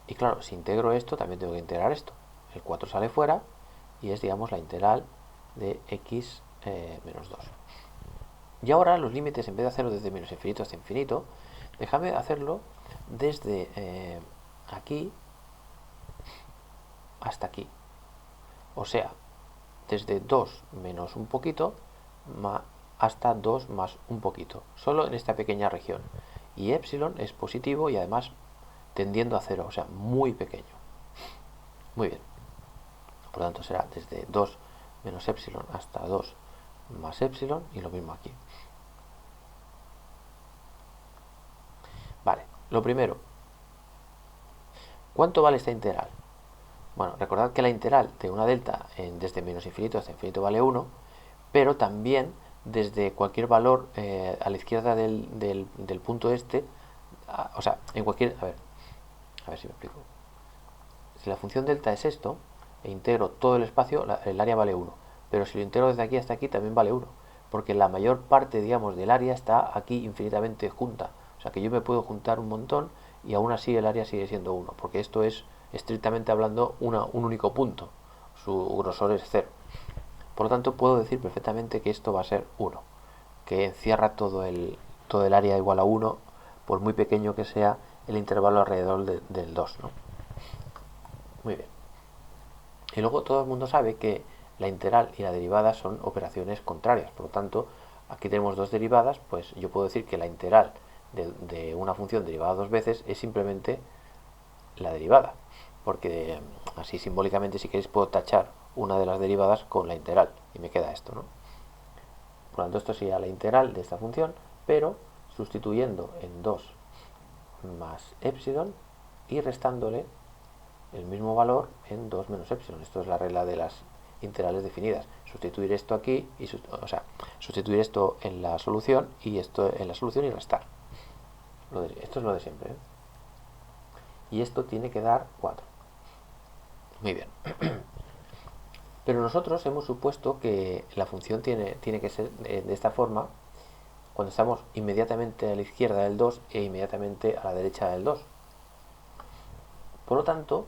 y claro, si integro esto, también tengo que integrar esto. El 4 sale fuera y es, digamos, la integral de x menos 2. Y ahora los límites, en vez de hacerlo desde menos infinito hasta infinito, déjame hacerlo desde aquí hasta aquí. O sea, desde 2 menos un poquito hasta 2 más un poquito. Solo en esta pequeña región. Y epsilon es positivo y además tendiendo a 0, o sea, muy pequeño. Muy bien. Por lo tanto será desde 2 menos epsilon hasta 2 más epsilon y lo mismo aquí. Vale, lo primero, ¿cuánto vale esta integral? Bueno, recordad que la integral de una delta desde menos infinito hasta infinito vale 1, pero también desde cualquier valor a la izquierda del punto este, o sea, en cualquier... A ver si me explico. Si la función delta es esto, e integro todo el espacio, el área vale 1. Pero si lo integro desde aquí hasta aquí, también vale 1. Porque la mayor parte, digamos, del área está aquí infinitamente junta. O sea que yo me puedo juntar un montón y aún así el área sigue siendo 1. Porque esto es, estrictamente hablando, un único punto. Su grosor es 0. Por lo tanto, puedo decir perfectamente que esto va a ser 1. Que encierra todo el área igual a 1, por muy pequeño que sea el intervalo alrededor del 2, ¿no? Muy bien. Y luego todo el mundo sabe que la integral y la derivada son operaciones contrarias. Por lo tanto, aquí tenemos dos derivadas, pues yo puedo decir que la integral de una función derivada dos veces es simplemente la derivada. Porque así simbólicamente, si queréis, puedo tachar una de las derivadas con la integral y me queda esto, ¿no? Por lo tanto, esto sería la integral de esta función, pero sustituyendo en 2 más epsilon y restándole el mismo valor en 2 menos epsilon. Esto es la regla de las integrales definidas. Sustituir esto aquí, o sea, sustituir esto en la solución y esto en la solución y restar. Esto es lo de siempre, ¿eh? Y esto tiene que dar 4. Muy bien. Pero nosotros hemos supuesto que la función tiene que ser de esta forma cuando estamos inmediatamente a la izquierda del 2 e inmediatamente a la derecha del 2. Por lo tanto,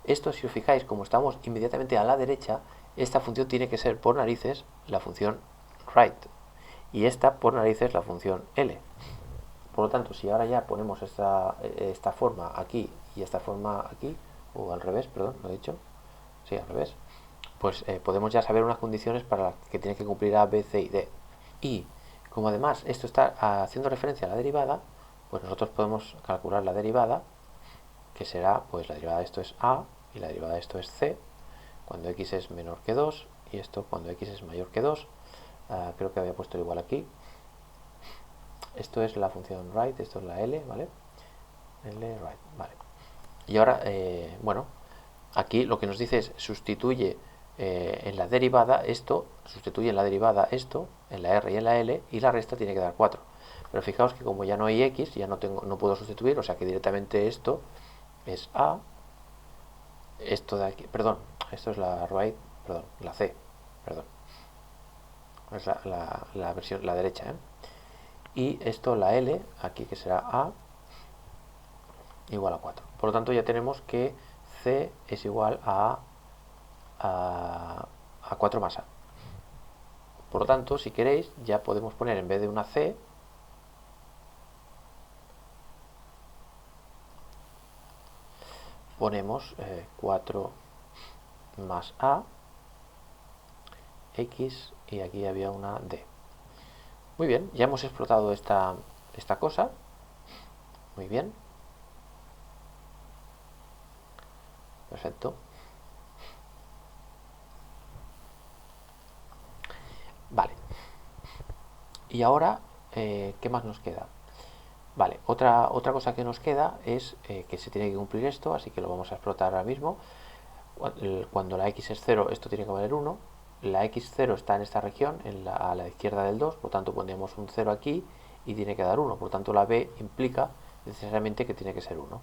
esto, si os fijáis, como estamos inmediatamente a la derecha, esta función tiene que ser por narices la función right y esta por narices la función L. Por lo tanto, si ahora ya ponemos esta forma aquí y esta forma aquí, o al revés, perdón, lo he dicho, sí, al revés, pues podemos ya saber unas condiciones para las que tiene que cumplir A, B, C y D. Y como además esto está haciendo referencia a la derivada, pues nosotros podemos calcular la derivada, que será, pues la derivada de esto es A y la derivada de esto es C, cuando x es menor que 2 y esto cuando x es mayor que 2. Creo que había puesto igual aquí. Esto es la función right, esto es la L, ¿vale? L, right, vale. Y ahora, bueno, aquí lo que nos dice es sustituye en la derivada esto, sustituye en la derivada esto, en la R y en la L, y la resta tiene que dar 4. Pero fijaos que como ya no hay X, ya no puedo sustituir, o sea que directamente esto es A, esto de aquí, perdón, esto es la right, perdón, la C, perdón, es la versión, la derecha, ¿eh? Y esto, la L, aquí que será A, igual a 4. Por lo tanto ya tenemos que C es igual a 4 más A. Por lo tanto, si queréis, ya podemos poner en vez de una C, ponemos 4 más A, X, y aquí había una D. Muy bien, ya hemos explotado esta cosa. Muy bien. Perfecto. Vale. Y ahora, ¿qué más nos queda? Vale, otra cosa que nos queda es que se tiene que cumplir esto, así que lo vamos a explotar ahora mismo. Cuando la X es 0, esto tiene que valer 1. La X0 está en esta región, a la izquierda del 2, por lo tanto pondríamos un 0 aquí y tiene que dar 1. Por lo tanto la B implica necesariamente que tiene que ser 1.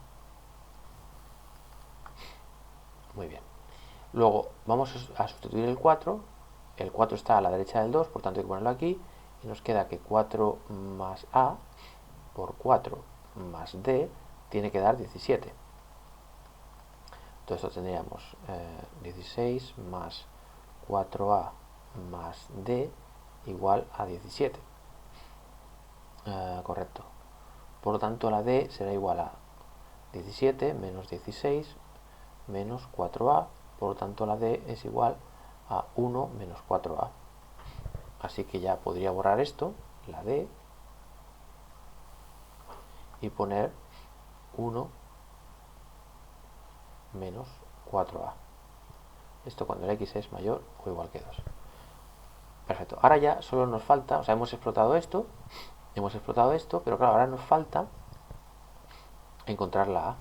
Muy bien. Luego vamos a sustituir el 4. El 4 está a la derecha del 2, por tanto hay que ponerlo aquí. Y nos queda que 4 más A por 4 más D tiene que dar 17. Entonces tendríamos 16 más 4A más D igual a 17. Correcto. Por lo tanto la D será igual a 17 menos 16 menos 4A. Por lo tanto la D es igual a 1 menos 4A. Así que ya podría borrar esto, la D, y poner 1 menos 4A. Esto cuando el X es mayor o igual que 2. Perfecto. Ahora ya solo nos falta, o sea, hemos explotado esto, pero claro, ahora nos falta encontrar la A.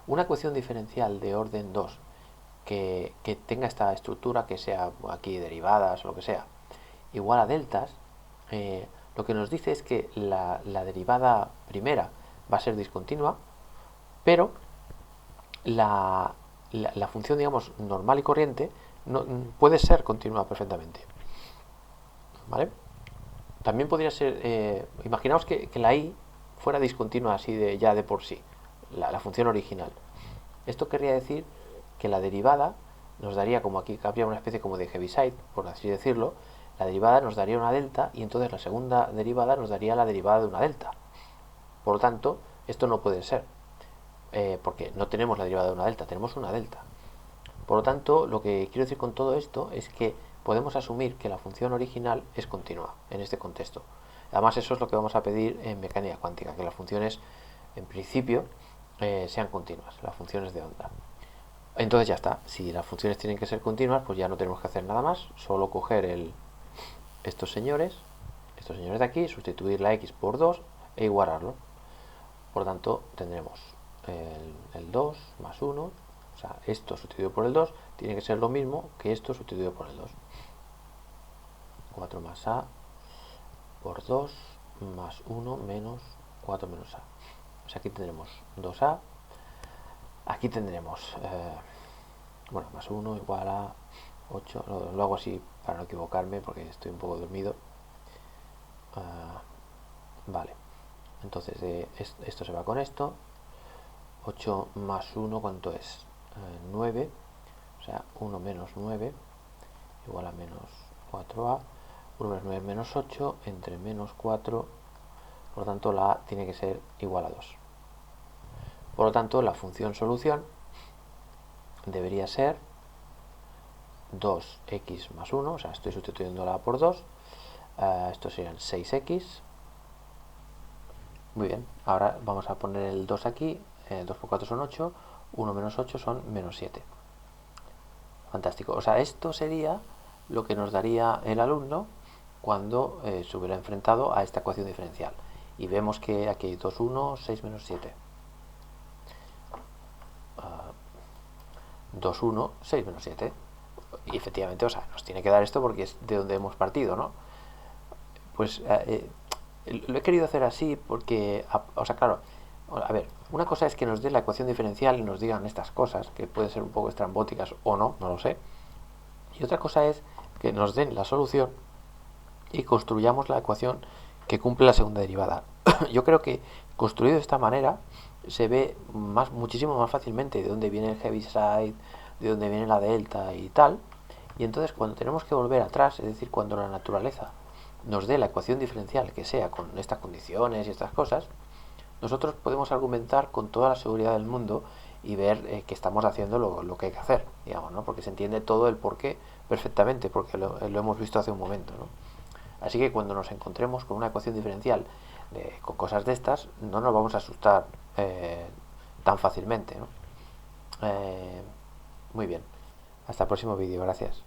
Una ecuación diferencial de orden 2 que tenga esta estructura, que sea aquí derivadas o lo que sea, igual a deltas, lo que nos dice es que la derivada primera va a ser discontinua, pero la función, digamos, normal y corriente no, puede ser continua perfectamente. ¿Vale? También podría ser, imaginaos que la I fuera discontinua así ya de por sí, la función original. Esto querría decir que la derivada nos daría, como aquí habría una especie como de Heaviside, por así decirlo, la derivada nos daría una delta y entonces la segunda derivada nos daría la derivada de una delta. Por lo tanto, esto no puede ser, porque no tenemos la derivada de una delta, tenemos una delta. Por lo tanto, lo que quiero decir con todo esto es que podemos asumir que la función original es continua en este contexto. Además, eso es lo que vamos a pedir en mecánica cuántica, que las funciones, en principio, sean continuas, las funciones de onda. Entonces ya está, si las funciones tienen que ser continuas, pues ya no tenemos que hacer nada más, solo coger estos señores de aquí, sustituir la X por 2 e igualarlo. Por lo tanto, tendremos el 2 más 1, o sea, esto sustituido por el 2 tiene que ser lo mismo que esto sustituido por el 2. 4 más A por 2 más 1 menos 4 menos A. O sea, aquí tendremos 2A. Aquí tendremos, bueno, más 1 igual a 8. Lo hago así para no equivocarme porque estoy un poco dormido. Vale. Entonces, esto se va con esto. 8 más 1, ¿cuánto es? 9. O sea, 1 menos 9 igual a menos 4A. 1 menos 9 menos 8 entre menos 4. Por lo tanto, la A tiene que ser igual a 2. Por lo tanto, la función solución debería ser 2x más 1. O sea, estoy sustituyendo la A por 2. Esto serían 6x. Muy bien, ahora vamos a poner el 2 aquí. 2 por 4 son 8. 1 menos 8 son menos 7. Fantástico. O sea, esto sería lo que nos daría el alumno cuando se hubiera enfrentado a esta ecuación diferencial. Y vemos que aquí hay 2, 1, 6 menos 7. 2, 1, 6 menos 7. Y efectivamente, o sea, nos tiene que dar esto porque es de donde hemos partido, ¿no? Pues lo he querido hacer así porque, o sea, claro, a ver, una cosa es que nos dé la ecuación diferencial y nos digan estas cosas, que pueden ser un poco estrambóticas o no, no lo sé. Y otra cosa es que nos den la solución y construyamos la ecuación que cumple la segunda derivada. Yo creo que construido de esta manera se ve muchísimo más fácilmente de dónde viene el Heaviside, de dónde viene la delta y tal. Y entonces cuando tenemos que volver atrás, es decir, cuando la naturaleza nos dé la ecuación diferencial que sea con estas condiciones y estas cosas, nosotros podemos argumentar con toda la seguridad del mundo y ver que estamos haciendo lo que hay que hacer, digamos, ¿no? Porque se entiende todo el porqué perfectamente, porque lo hemos visto hace un momento, ¿no? Así que cuando nos encontremos con una ecuación diferencial con cosas de estas, no nos vamos a asustar tan fácilmente, ¿no? Muy bien. Hasta el próximo vídeo. Gracias.